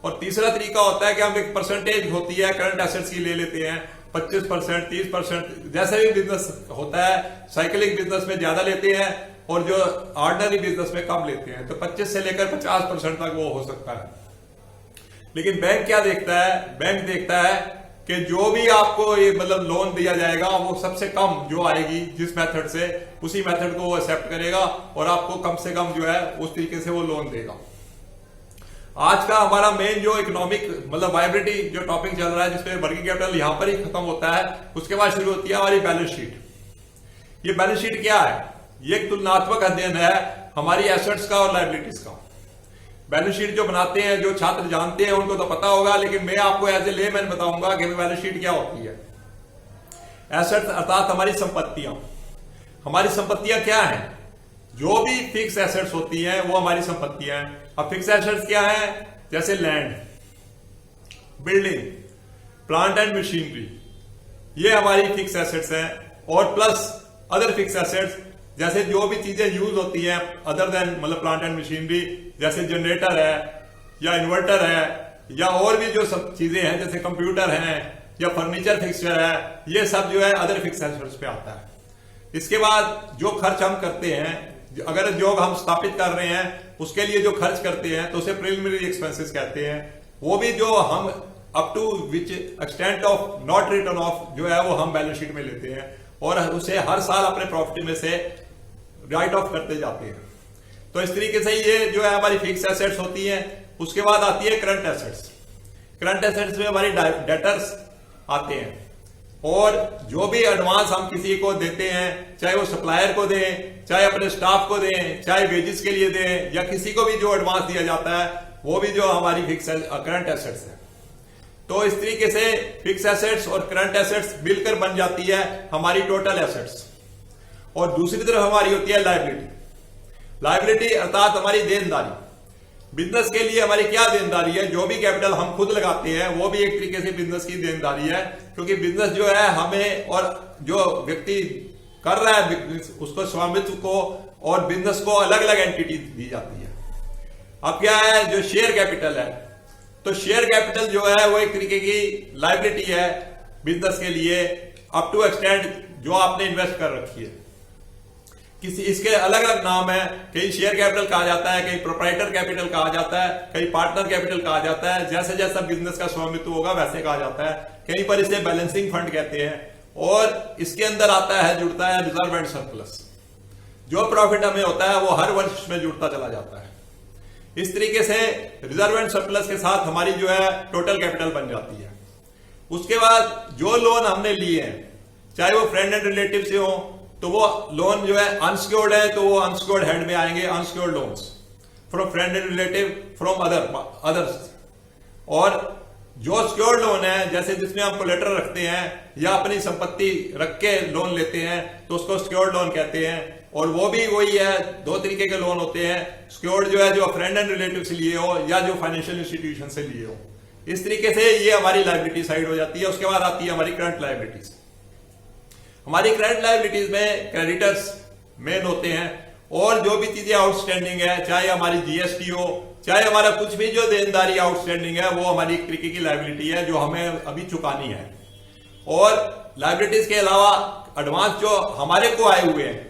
[SPEAKER 2] और तीसरा तरीका होता है कि हम एक परसेंटेज होती है करंट एसेट्स की ले लेते हैं, 25%, 30%, जैसे भी बिजनेस होता है। साइकिलिंग बिजनेस में ज्यादा लेते हैं और जो ऑर्डिनरी बिजनेस में कम लेते हैं, तो 25 से लेकर 50% तक वो हो सकता है। लेकिन बैंक क्या देखता है? बैंक देखता है कि जो भी आपको ये मतलब लोन दिया जाएगा वो सबसे कम जो आएगी जिस मेथड से, उसी मेथड को वो एक्सेप्ट करेगा और आपको कम से कम जो है उस तरीके से वो लोन देगा। आज का हमारा मेन जो इकोनॉमिक मतलब वाइब्रेटी जो टॉपिक चल रहा है जिसमें वर्किंग कैपिटल यहां पर ही खत्म होता है, उसके बाद शुरू होती है हमारी बैलेंस शीट। ये बैलेंस शीट क्या है? ये एक तुलनात्मक अध्ययन है हमारी एसेट्स का और लायबिलिटीज का। बैलेंस शीट जो बनाते हैं, जो छात्र जानते हैं उनको तो पता होगा, लेकिन मैं आपको एज ए लेमैन बताऊंगा कि बैलेंस शीट क्या होती है। एसेट्स अर्थात हमारी संपत्तियां। हमारी संपत्तियां क्या है? जो भी फिक्स एसेट्स होती हैं वो हमारी संपत्तियां हैं। अब फिक्स एसेट्स क्या है? जैसे land, building, plant and machinery,
[SPEAKER 1] ये हमारी फिक्स एसेट्स हैं, और प्लस अदर फिक्स एसेट्स जैसे जो भी चीजें यूज होती हैं अदर देन मतलब प्लांट एंड मशीनरी, जैसे जनरेटर है या इन्वर्टर है या और भी जो सब चीजें हैं जैसे कंप्यूटर हैं या फर्नीचर फिक्सचर है, ये सब जो है अदर फिक्स एसेट्स पे आता है। इसके बाद जो खर्च हम करते हैं, अगर जो हम स्थापित कर रहे हैं उसके लिए जो खर्च करते हैं तो उसे प्रिलिमिनरी एक्सपेंसेस कहते हैं। वो भी जो हम up to which extent of not return of जो है वो हम बैलेंस शीट में लेते हैं और उसे हर साल अपने प्रॉफिट में से राइट ऑफ करते जाते हैं। तो इस तरीके से ये जो है हमारी फिक्स एसेट्स होती हैं। उसके बाद आती है करंट एसेट्स। करंट एसेट्स में हमारी डेटर्स आते हैं, और जो भी एडवांस हम किसी को देते हैं, चाहे वो सप्लायर को दें, चाहे अपने स्टाफ को दें, चाहे वेजेस के लिए दें, या किसी को भी जो एडवांस दिया जाता है वो भी जो हमारी फिक्स करंट एसेट्स है। तो इस तरीके से फिक्स एसेट्स और करंट एसेट्स मिलकर बन जाती है हमारी टोटल एसेट्स। और दूसरी तरफ हमारी होती है लायबिलिटी। लायबिलिटी अर्थात हमारी देनदारी। बिजनेस के लिए हमारी क्या देनदारी है, जो भी कैपिटल हम खुद लगाते हैं वो भी एक तरीके से बिजनेस की देनदारी है, क्योंकि बिजनेस जो है हमें और जो व्यक्ति कर रहा है बिजनेस उसको स्वामित्व को और बिजनेस को अलग अलग एंटिटी दी जाती है। अब क्या है जो शेयर कैपिटल है, तो शेयर कैपिटल जो है वो एक तरीके की लायबिलिटी है बिजनेस के लिए अप टू एक्सटेंट जो आपने इन्वेस्ट कर रखी है। किसी इसके अलग अलग नाम है, कहीं शेयर कैपिटल कहा जाता है, कहीं प्रोप्राइटर कैपिटल कहा जाता है, कहीं पार्टनर कैपिटल कहा जाता है, जैसे जैसा बिजनेस का स्वामित्व होगा वैसे कहा जाता है। कहीं पर इसे बैलेंसिंग फंड कहते हैं। और इसके अंदर आता है जुड़ता है रिजर्व एंड सरप्लस। जो प्रॉफिट हमें होता है वो हर वर्ष में जुड़ता चला जाता है। इस तरीके से रिजर्व एंड सरप्लस के साथ हमारी जो है टोटल कैपिटल बन जाती है। उसके बाद जो लोन हमने लिए हैं, चाहे वो फ्रेंड एंड रिलेटिव से हो, तो वो लोन जो है अनसिक्योर्ड है तो वो अनसिक्योर्ड हेड में आएंगे unsecured loans from friend and relative from others. और जो सिक्योर्ड लोन है जैसे जिसमें हम कोलेटरल रखते हैं या अपनी संपत्ति रख के लोन लेते हैं तो उसको सिक्योर्ड लोन कहते हैं। और वो भी वही है, दो तरीके के लोन होते हैं। सिक्योर्ड जो है जो फ्रेंड एंड रिलेटिव से लिए हो या जो फाइनेंशियल इंस्टीट्यूशन से लिए हो। इस तरीके से ये हमारी लायबिलिटी साइड हो जाती है। उसके बाद आती है हमारी करंट लायबिलिटीज। हमारी करंट लायबिलिटीज में क्रेडिटर्स मेन होते हैं, और जो भी चीजें आउटस्टैंडिंग है, चाहे हमारी जीएसटी हो, चाहे हमारा कुछ भी जो देनदारी आउटस्टैंडिंग है, वो हमारी एक तरीके की लायबिलिटी है जो हमें अभी चुकानी है। और लायबिलिटीज के अलावा एडवांस जो हमारे को आए हुए हैं,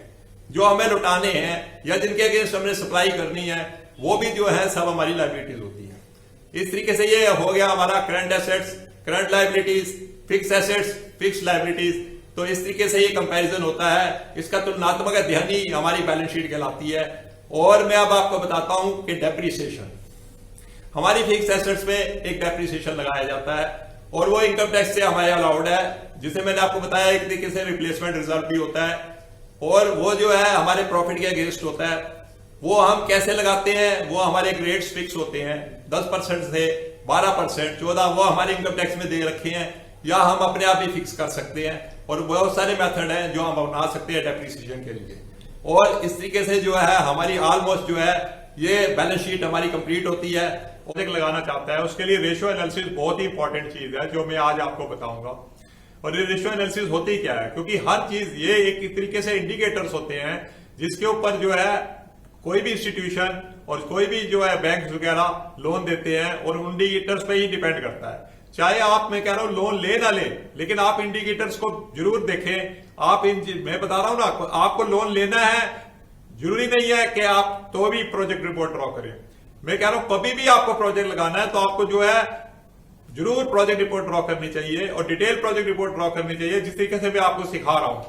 [SPEAKER 1] जो हमें लुटाने हैं या जिनके अगेंस्ट हमने सप्लाई करनी है, वो भी जो है सब हमारी लायबिलिटीज होती है। इस तरीके से ये हो गया हमारा current assets, current liabilities, fix assets, fix liabilities. तो इस तरीके से ये कंपैरिजन होता है। इसका तुलनात्मक अध्ययन ही हमारी बैलेंस शीट कहलाती है। और मैं अब आपको बताता हूं कि डेप्रिसिएशन, हमारी फिक्स एसेट्स पे एक डेप्रिसिएशन लगाया जाता है और वो इनकम टैक्स से हमारे अलाउड है, जिसे मैंने आपको बताया एक तरीके से रिप्लेसमेंट रिजर्व भी होता है। और वो जो है हमारे प्रॉफिट के अगेंस्ट होता है। वो हम कैसे लगाते हैं, वो हमारे रेट्स फिक्स होते हैं 10% से 12%, 14 वो हमारे इनकम टैक्स में दे रखे हैं, या हम अपने आप ही फिक्स कर सकते हैं। और बहुत सारे मेथड हैं जो हम अपना सकते हैं डेप्रिसिएशन के लिए। और इस तरीके से जो है हमारी ऑलमोस्ट जो है ये बैलेंस शीट हमारी कंप्लीट होती है।
[SPEAKER 3] प्रोजेक्ट लगाना चाहता है उसके लिए रेशियो एनालिसिस बहुत ही इंपॉर्टेंट चीज है जो मैं आज आपको बताऊंगा। और ये रेशियो एनालिसिस होती क्या है, क्योंकि हर चीज ये एक तरीके से इंडिकेटर्स होते हैं जिसके ऊपर जो है कोई भी इंस्टीट्यूशन और कोई भी जो है बैंक वगैरह लोन देते हैं और उन इंडिकेटर्स पे ही डिपेंड करता है। चाहे आप, मैं कह रहा हूं लोन ले ना ले, लेकिन आप इंडिकेटर्स को जरूर देखें। आप मैं बता रहा हूं ना, आपको लोन लेना है, जरूरी नहीं है कि आप तो भी प्रोजेक्ट रिपोर्ट ड्रॉ करें। मैं कह रहा हूं कभी भी आपको प्रोजेक्ट लगाना है तो आपको जो है जरूर प्रोजेक्ट रिपोर्ट ड्रॉ करनी चाहिए और डिटेल प्रोजेक्ट रिपोर्ट ड्रॉ करनी चाहिए। जिस तरीके से मैं आपको सिखा रहा हूं,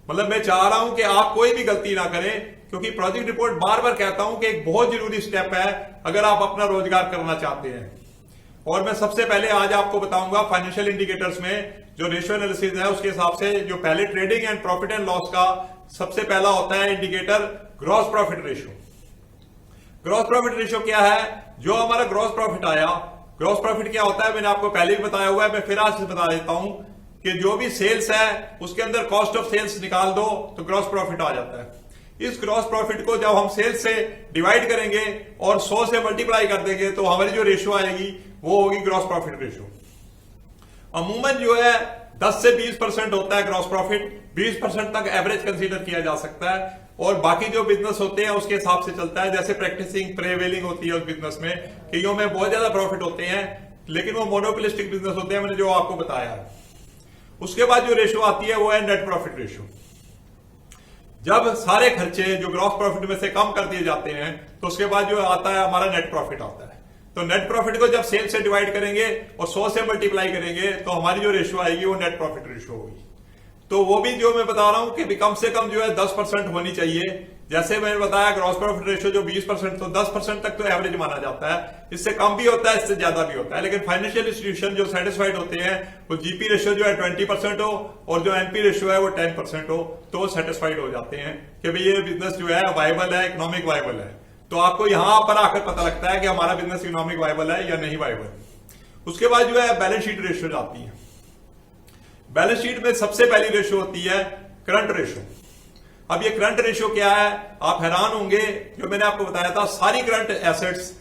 [SPEAKER 3] मतलब मैं चाह रहा हूं कि आप कोई भी गलती ना करें, क्योंकि प्रोजेक्ट रिपोर्ट बार बार कहता हूं कि एक बहुत जरूरी स्टेप है अगर आप अपना रोजगार करना चाहते हैं। और मैं सबसे पहले आज आपको बताऊंगा फाइनेंशियल इंडिकेटर्स में जो रेशियो एनालिसिस है उसके हिसाब से जो पहले trading and profit and loss का सबसे पहला होता है indicator gross profit ratio. Gross profit ratio क्या है, जो हमारा ग्रॉस प्रॉफिट आया, ग्रॉस प्रॉफिट क्या होता है मैंने आपको पहले भी बताया हुआ है, मैं फिर आज से बता देता हूं कि जो भी सेल्स है उसके अंदर कॉस्ट ऑफ सेल्स निकाल दो तो ग्रॉस प्रॉफिट आ जाता है। इस ग्रॉस प्रॉफिट को जब हम सेल्स से डिवाइड करेंगे और 100 से मल्टीप्लाई कर देंगे तो हमारी जो रेशियो आएगी वो होगी ग्रॉस प्रॉफिट रेशियो। अमूमन जो है 10 से 20% होता है ग्रॉस प्रॉफिट, 20% तक एवरेज कंसीडर किया जा सकता है। और बाकी जो बिजनेस होते हैं उसके हिसाब से चलता है। जैसे प्रैक्टिसिंग प्रेवेलिंग होती है उस बिजनेस में, कईयों में बहुत ज्यादा प्रॉफिट होते हैं, लेकिन वो मोनोपोलिस्टिक बिजनेस होते हैं, मैंने जो आपको बताया है। उसके बाद जो रेशो आती है वो है नेट प्रॉफिट रेशो। जब सारे खर्चे जो ग्रॉस प्रॉफिट में से कम कर दिए जाते हैं तो उसके बाद जो आता है हमारा नेट प्रॉफिट आता है। तो नेट प्रॉफिट को जब सेल से डिवाइड करेंगे और 100 से मल्टीप्लाई करेंगे तो हमारी जो रेशो आएगी वो नेट प्रॉफिट रेशो होगी। तो वो भी जो मैं बता रहा हूं कि कम से कम जो है 10% होनी चाहिए। जैसे मैंने बताया ग्रॉस प्रॉफिट रेशो जो 20%, तो 10% तक तो एवरेज माना जाता है। इससे कम भी होता है, इससे ज्यादा भी होता है। लेकिन फाइनेंशियल इंस्टीट्यूशन जो सेटिस्फाइड होते हैं वो जीपी रेशो जो है 20% हो और जो एनपी रेशो है वो 10% हो, तो वो सेटिस्फाइड हो जाते हैं कि भाई ये बिजनेस जो है वायबल है, इकोनॉमिक वायबल है। तो आपको यहां पर आकर पता लगता है कि हमारा बिजनेस इकोनॉमिक वायबल है या नहीं वायबल। उसके बाद जो है बैलेंस शीट रेशो आती है। बैलेंस शीट में सबसे पहली रेशो होती है करंट रेशो। अब ये करंट रेशो क्या है, आप हैरान होंगे। जो मैंने आपको बताया था सारी current assets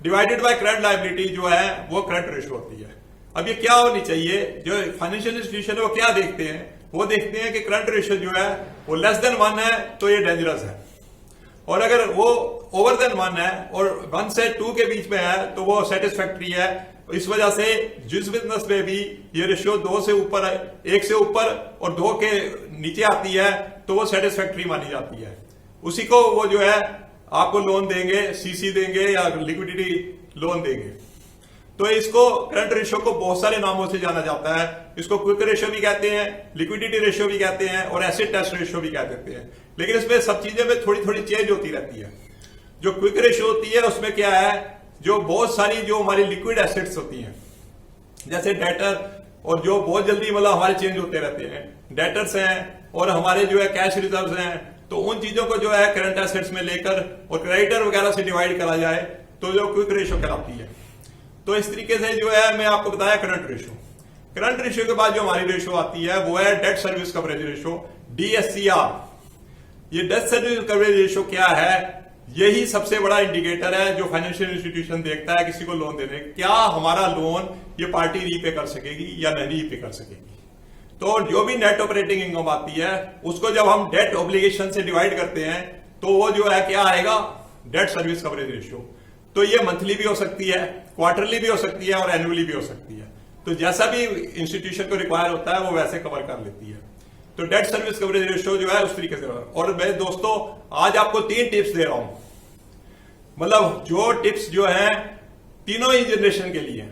[SPEAKER 3] divided by current liability जो है वो करंट रेशो होती है। अब ये क्या होनी चाहिए, जो फाइनेंशियल इंस्टीट्यूशन है वो क्या देखते हैं, वो देखते हैं कि करंट रेशो जो है वो लेस देन 1 है तो ये डेंजरस है, और अगर वो ओवर देन 1 है और 1 से 2 के बीच में है तो वो सेटिस्फैक्ट्री है। इस वजह से जिस बिजनेस में भी ये रेशियो 2 से ऊपर, 1 से ऊपर और 2 के नीचे आती है तो वो सेटिस्फैक्ट्री मानी जाती है। उसी को वो जो है आपको लोन देंगे, सीसी देंगे या लिक्विडिटी लोन देंगे। तो इसको करंट रेशियो को बहुत सारे नामों से जाना जाता है। इसको क्विक रेशियो भी कहते हैं, लिक्विडिटी रेशियो भी कहते हैं और एसिड टेस्ट रेशियो भी कह देते हैं। लेकिन इसमें सब चीजें में थोड़ी थोड़ी चेंज होती रहती है। जो क्विक रेशियो होती है उसमें क्या है, जो बहुत सारी जो हमारी लिक्विड एसेट्स होती हैं जैसे डेटर, और जो बहुत जल्दी मतलब हमारे चेंज होते रहते हैं, डेटर्स हैं और हमारे जो है कैश रिजर्व्स हैं, तो उन चीजों को जो है करंट एसेट्स में लेकर और क्रेडिटर वगैरह से डिवाइड करा जाए तो जो क्विक रेशियो कहलाती है। तो इस तरीके से जो है मैं आपको बताया करंट रेशियो। करंट रेशियो के बाद जो हमारी रेशियो आती है वो है debt service coverage ratio, DSCR। ये डेट सर्विस कवरेज रेशियो क्या है, यही सबसे बड़ा इंडिकेटर है जो फाइनेंशियल इंस्टीट्यूशन देखता है किसी को लोन देने, क्या हमारा लोन ये पार्टी रीपे कर सकेगी या नहीं रीपे कर सकेगी। तो जो भी नेट ऑपरेटिंग इनकम आती है उसको जब हम डेट ऑब्लिगेशन से डिवाइड करते हैं तो वो जो है क्या आएगा, डेट सर्विस कवरेज रेशियो। तो ये मंथली भी हो सकती है, क्वार्टरली भी हो सकती है और एनुअली भी हो सकती है। तो जैसा भी इंस्टीट्यूशन को रिक्वायर होता है वो वैसे कवर कर लेती है। तो डेट सर्विस कवरेज रेशियो जो है उस तरीके से। और मैं दोस्तों आज आपको 3 टिप्स दे रहा हूं, मतलब जो टिप्स जो है तीनों ही जनरेशन के लिए।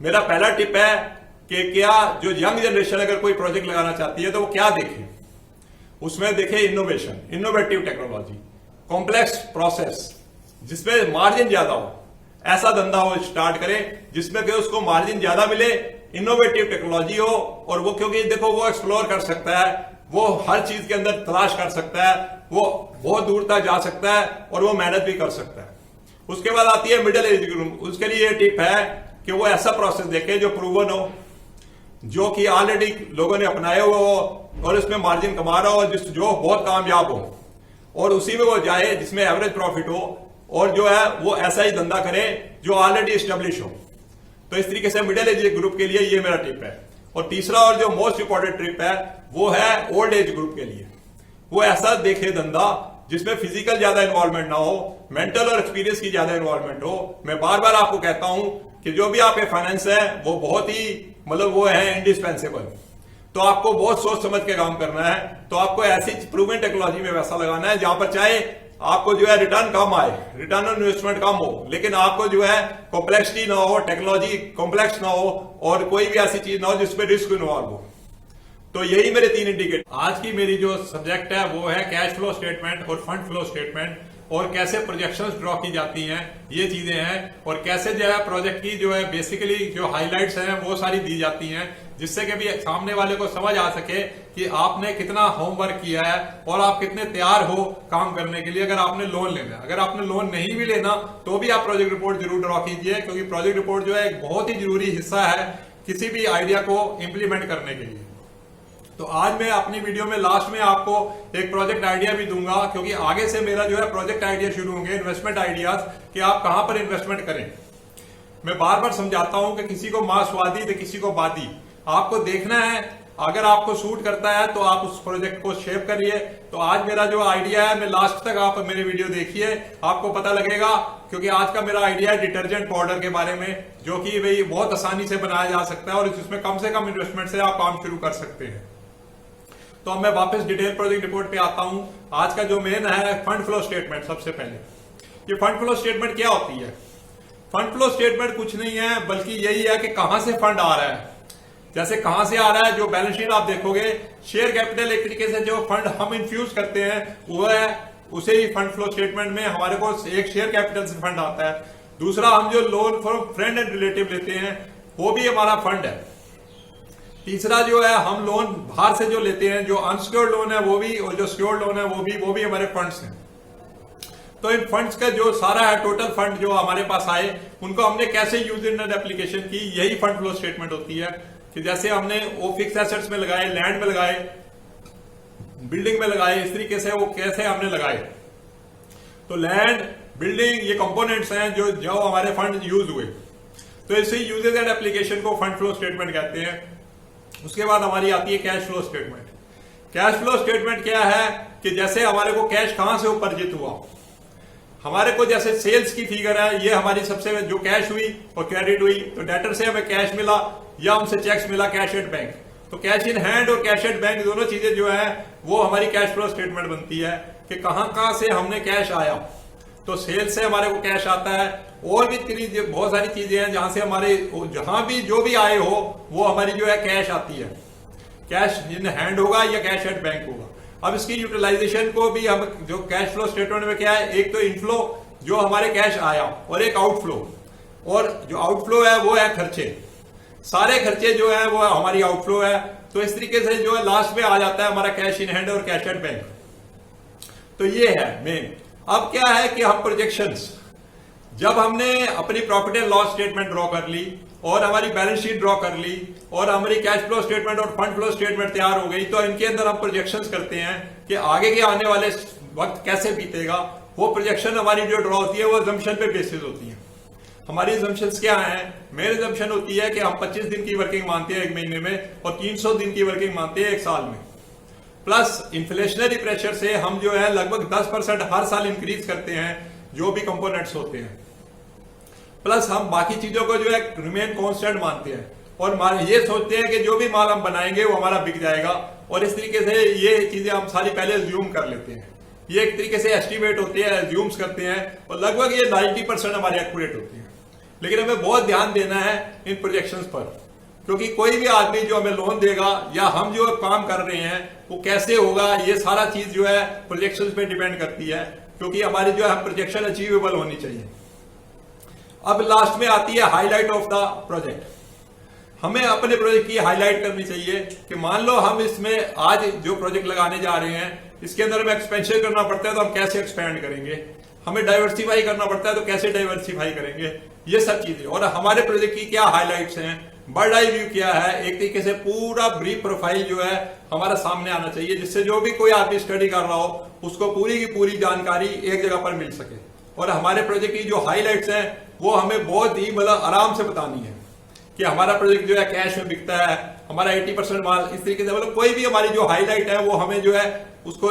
[SPEAKER 3] मेरा पहला टिप है कि क्या जो यंग जनरेशन अगर कोई प्रोजेक्ट लगाना चाहती है तो वो क्या देखे, उसमें देखे innovation, innovative technology, complex process जिसमें मार्जिन ज्यादा हो, ऐसा धंधा वो स्टार्ट करे जिसमें कि उसको मार्जिन ज्यादा मिले, इनोवेटिव टेक्नोलॉजी हो। और वो क्योंकि देखो वो एक्सप्लोर कर सकता है, वो हर चीज के अंदर तलाश कर सकता है, वो बहुत दूर तक जा सकता है और वो मेहनत भी कर सकता है। उसके बाद आती है मिडिल एज ग्रुप। उसके लिए ये टिप है कि वो ऐसा प्रोसेस देखे जो प्रूवन हो, जो कि ऑलरेडी लोगों ने अपनाया हुआ हो और उसमें मार्जिन कमा रहा हो, जो बहुत कामयाब हो, और उसी में वो जाए जिसमें एवरेज प्रॉफिट हो, और जो है वो ऐसा ही धंधा करे जो ऑलरेडी एस्टेब्लिश हो। तो इस तरीके से मिडिल एज ग्रुप के लिए ये मेरा टिप है। और तीसरा और जो मोस्ट इंपॉर्टेंट टिप है वो है ओल्ड एज ग्रुप के लिए। वो ऐसा देखे धंधा जिसमें फिजिकल ज्यादा इन्वॉल्वमेंट ना हो, मेंटल और एक्सपीरियंस की ज्यादा इन्वॉल्वमेंट हो। मैं बार बार आपको कहता हूं कि जो भी आपके फाइनेंस है वो बहुत ही मतलब वो है इंडिस्पेंसेबल। तो आपको बहुत सोच समझ के काम करना है। तो आपको ऐसी प्रूवन टेक्नोलॉजी में वैसा लगाना है जहां पर चाहे आपको जो है रिटर्न कम आए, रिटर्न ऑन इन्वेस्टमेंट कम हो, लेकिन आपको जो है कॉम्प्लेक्सिटी ना हो, टेक्नोलॉजी कॉम्प्लेक्स ना हो और कोई भी ऐसी चीज ना हो जिसमें रिस्क इन्वॉल्व हो। तो यही मेरे 3 इंडिकेटर।
[SPEAKER 1] आज की मेरी जो सब्जेक्ट है वो है कैश फ्लो स्टेटमेंट और फंड फ्लो स्टेटमेंट, और कैसे प्रोजेक्शंस ड्रॉ की जाती हैं, ये चीजें हैं। और कैसे जो है प्रोजेक्ट की जो है बेसिकली जो हाइलाइट्स हैं वो सारी दी जाती हैं, जिससे कि भी सामने वाले को समझ आ सके कि आपने कितना होमवर्क किया है और आप कितने तैयार हो काम करने के लिए। अगर आपने लोन लेना है, अगर आपने लोन नहीं भी लेना तो भी आप प्रोजेक्ट रिपोर्ट जरूर ड्रॉ कीजिए, क्योंकि प्रोजेक्ट रिपोर्ट जो है एक बहुत ही जरूरी हिस्सा है किसी भी आइडिया को इंप्लीमेंट करने के लिए। तो आज मैं अपनी वीडियो में लास्ट में आपको एक प्रोजेक्ट आइडिया भी दूंगा, क्योंकि आगे से मेरा जो है प्रोजेक्ट आइडिया शुरू होंगे, इन्वेस्टमेंट आइडियाज, कि आप कहां पर इन्वेस्टमेंट करें। मैं बार बार समझाता हूं कि किसी को मांसवादी तो किसी को बादी।
[SPEAKER 3] आपको देखना है, अगर आपको सूट करता है तो आप उस प्रोजेक्ट को शेप करिए। तो आज मेरा जो आइडिया है, मैं लास्ट तक आप मेरी वीडियो देखिए, आपको पता लगेगा। क्योंकि आज का मेरा आइडिया है डिटर्जेंट पाउडर के बारे में, जो कि भाई बहुत आसानी से बनाया जा सकता है और जिसमें कम से कम इन्वेस्टमेंट से आप काम शुरू कर सकते हैं। तो अब मैं वापस डिटेल प्रोजेक्ट रिपोर्ट पे आता हूं। आज का जो मेन है फंड फ्लो स्टेटमेंट। सबसे पहले ये फंड फ्लो स्टेटमेंट क्या होती है? फंड फ्लो स्टेटमेंट कुछ नहीं है बल्कि यही है कि कहां से फंड आ रहा है। जैसे कहां से आ रहा है, जो बैलेंस शीट आप देखोगे, शेयर कैपिटल एक तरीके से जो फंड हम इन्फ्यूज करते हैं वो है, उसे ही फंड फ्लो स्टेटमेंट में हमारे को एक शेयर कैपिटल से फंड आता है। दूसरा, हम जो loan from friend and relative लेते हैं वो भी हमारा फंड है। तीसरा जो है, हम लोन बाहर से जो लेते हैं, जो अनसिक्योर्ड लोन है वो भी, और जो सिक्योर्ड लोन है वो भी हमारे फंड्स हैं। तो इन फंड्स का जो सारा है, टोटल फंड जो हमारे पास आए, उनको हमने कैसे यूज इन एप्लीकेशन की, यही फंड फ्लो स्टेटमेंट होती है। कि जैसे हमने वो फिक्स एसेट्स में लगाए, लैंड में लगाए, बिल्डिंग में लगाए, इस तरीके से वो कैसे हमने लगाए। तो लैंड, बिल्डिंग, ये कंपोनेंट्स हैं जो हमारे फंड यूज हुए। तो इसी यूजेज एंड एप्लीकेशन को फंड फ्लो स्टेटमेंट कहते हैं। उसके बाद हमारी आती है cash flow statement. Cash flow statement क्या है कि जैसे हमारे को कैश कहां से उपार्जित हुआ, हमारे को जैसे सेल्स की फिगर है, ये हमारी सबसे जो कैश हुई और क्रेडिट हुई, तो डेटर से हमें कैश मिला या हमसे चेक्स मिला कैश एट बैंक। तो कैश इन हैंड और कैश एट बैंक दोनों चीजें जो है वो हमारी कैश फ्लो स्टेटमेंट बनती है कि कहां से हमने कैश आया। तो सेल्स से हमारे को कैश आता है, और भी बहुत सारी चीजें हैं जहां से हमारे जहां भी जो भी आए हो वो हमारी जो है कैश आती है। कैश इन हैंड होगा या कैश एट बैंक होगा। अब इसकी यूटिलाइजेशन को भी हम जो कैश फ्लो स्टेटमेंट में क्या है, एक तो इनफ्लो जो हमारे कैश आया और एक आउटफ्लो। और जो आउटफ्लो है वो है खर्चे, सारे खर्चे जो है वो हमारी आउटफ्लो है। तो इस तरीके से जो है लास्ट में आ जाता है हमारा कैश इन हैंड और कैश एट बैंक। तो ये है मेन। अब क्या है कि हम प्रोजेक्शंस, जब हमने अपनी profit and loss statement draw कर ली और हमारी बैलेंस शीट ड्रॉ कर ली और हमारी कैश फ्लो स्टेटमेंट और फंड फ्लो स्टेटमेंट तैयार हो गई, तो इनके अंदर हम प्रोजेक्शंस करते हैं कि आगे के आने वाले वक्त कैसे बीतेगा। वो प्रोजेक्शन हमारी जो ड्रॉ होती है वो assumption पे बेसिस होती है। हमारी assumptions क्या है? मेरी assumption होती है कि हम 25 दिन की वर्किंग मानते हैं एक महीने में और 300 दिन की वर्किंग मानते हैं एक साल में। प्लस इन्फ्लेशनरी प्रेशर से हम जो है लगभग 10% हर साल इंक्रीज करते हैं जो भी कंपोनेंट्स होते हैं। प्लस हम बाकी चीजों को जो है रिमेन कांस्टेंट मानते हैं और ये सोचते हैं कि जो भी माल हम बनाएंगे वो हमारा बिक जाएगा। और इस तरीके से ये चीजें हम सारी पहले एज्यूम कर लेते हैं। ये एक तरीके से एस्टिमेट होते हैं, एज्यूम्स करते हैं और लगभग ये 90% हमारे एक्यूरेट होती है। लेकिन हमें बहुत ध्यान देना है इन प्रोजेक्शंस पर, क्योंकि कोई भी आदमी जो हमें लोन देगा या हम जो काम कर रहे हैं वो कैसे होगा, ये सारा चीज जो है प्रोजेक्शंस पे डिपेंड करती है। क्योंकि हमारी जो है प्रोजेक्शन अचीवेबल होनी चाहिए। अब लास्ट में आती है हाईलाइट ऑफ द प्रोजेक्ट। हमें अपने प्रोजेक्ट की हाईलाइट करनी चाहिए कि मान लो हम इसमें आज जो प्रोजेक्ट लगाने जा रहे हैं इसके अंदर हमें एक्सपेंशन करना पड़ता है तो हम कैसे एक्सपेंड करेंगे, हमें डाइवर्सिफाई करना पड़ता है तो कैसे डाइवर्सिफाई करेंगे, ये सब चीजें। और हमारे प्रोजेक्ट की क्या हाईलाइट्स हैं, बर्ड आई व्यू क्या है, एक तरीके से पूरा ब्रीफ प्रोफाइल जो है हमारा सामने आना चाहिए, जिससे जो भी कोई आदमी स्टडी कर रहा हो उसको पूरी की पूरी जानकारी एक जगह पर मिल सके। और हमारे प्रोजेक्ट की जो हाईलाइट्स हैं वो हमें बहुत ही मतलब आराम से बतानी है कि हमारा प्रोजेक्ट जो है कैश में बिकता है, हमारा 80% माल, इस तरीके से मतलब कोई भी हमारी जो हाईलाइट है वो हमें जो है उसको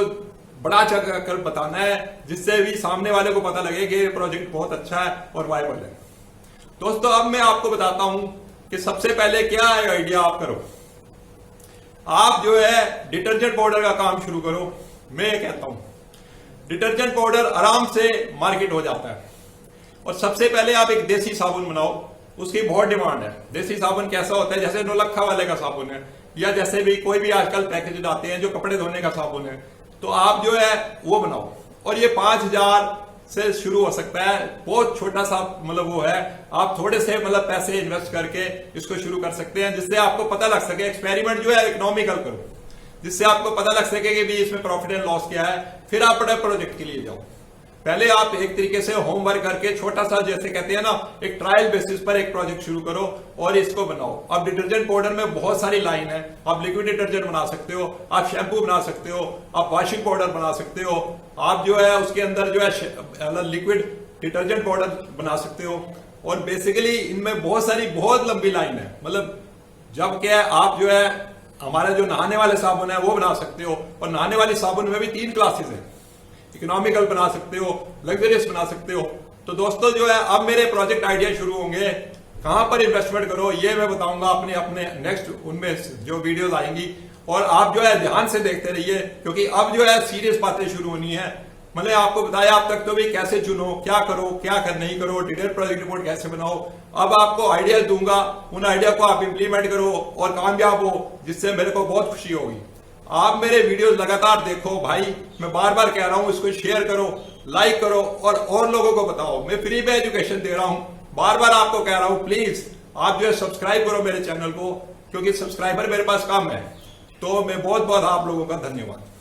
[SPEAKER 3] बड़ा चढ़ कर बताना है, जिससे भी सामने वाले को पता लगे कि ये प्रोजेक्ट बहुत अच्छा है और वायबल है। दोस्तों अब मैं आपको बताता हूं कि सबसे पहले क्या आइडिया आप करो। आप जो है डिटर्जेंट पाउडर का काम शुरू करो। मैं ये कहता हूं डिटर्जेंट पाउडर आराम से मार्केट हो जाता है। और सबसे पहले आप एक देसी साबुन बनाओ, उसकी बहुत डिमांड है। देसी साबुन कैसा होता है, जैसे नौलखा वाले का साबुन है या जैसे भी कोई भी आजकल पैकेज आते हैं जो कपड़े धोने का साबुन है, तो आप जो है वो बनाओ। और ये 5000 से शुरू हो सकता है, बहुत छोटा सा मतलब वो है, आप थोड़े से मतलब पैसे इन्वेस्ट करके इसको शुरू कर सकते हैं, जिससे आपको पता लग सके। एक्सपेरिमेंट जो है इकोनॉमिकल करो, जिससे आपको पता लग सके कि भी इसमें प्रॉफिट एंड लॉस क्या है। फिर आप बड़े प्रोजेक्ट के लिए जाओ। पहले आप एक तरीके से होमवर्क करके छोटा सा, जैसे कहते हैं ना, एक ट्रायल बेसिस पर एक प्रोजेक्ट शुरू करो और इसको बनाओ। अब डिटर्जेंट पाउडर में बहुत सारी लाइन है। आप लिक्विड डिटर्जेंट बना सकते हो, आप शैम्पू बना सकते हो, आप वॉशिंग पाउडर बना सकते हो, आप जो है उसके अंदर जो है लिक्विड डिटर्जेंट पाउडर बना सकते हो। और बेसिकली इनमें बहुत सारी बहुत लंबी लाइन है, मतलब
[SPEAKER 2] जब क्या है आप जो है हमारे जो नहाने वाले साबुन है वो बना सकते हो, और नहाने वाली साबुन में भी 3 क्लासेस हैं, इकोनॉमिकल बना सकते हो, लग्जरियस बना सकते हो। तो दोस्तों जो है अब मेरे प्रोजेक्ट आइडिया शुरू होंगे, कहां पर इन्वेस्टमेंट करो ये मैं बताऊंगा अपने अपने नेक्स्ट उनमें जो वीडियोस आएंगी, और आप जो है ध्यान से देखते रहिए, क्योंकि अब जो है सीरियस बातें शुरू होनी है। मैंने आपको बताया अब तक तो भी कैसे चुनो, क्या करो, क्या कर नहीं करो, डिटेल प्रोजेक्ट रिपोर्ट कैसे बनाओ। अब आपको आइडियाज दूंगा, उन आइडिया को आप इंप्लीमेंट करो और कामयाब हो, जिससे मेरे को बहुत खुशी होगी। आप मेरे वीडियोस लगातार देखो भाई, मैं बार बार कह रहा हूं इसको शेयर करो, लाइक करो और लोगों को बताओ। मैं फ्री में एजुकेशन दे रहा हूं, बार बार आपको कह रहा हूं प्लीज आप जो है सब्सक्राइब करो मेरे चैनल को, क्योंकि सब्सक्राइबर मेरे पास कम है। तो मैं बहुत बहुत आप लोगों का धन्यवाद।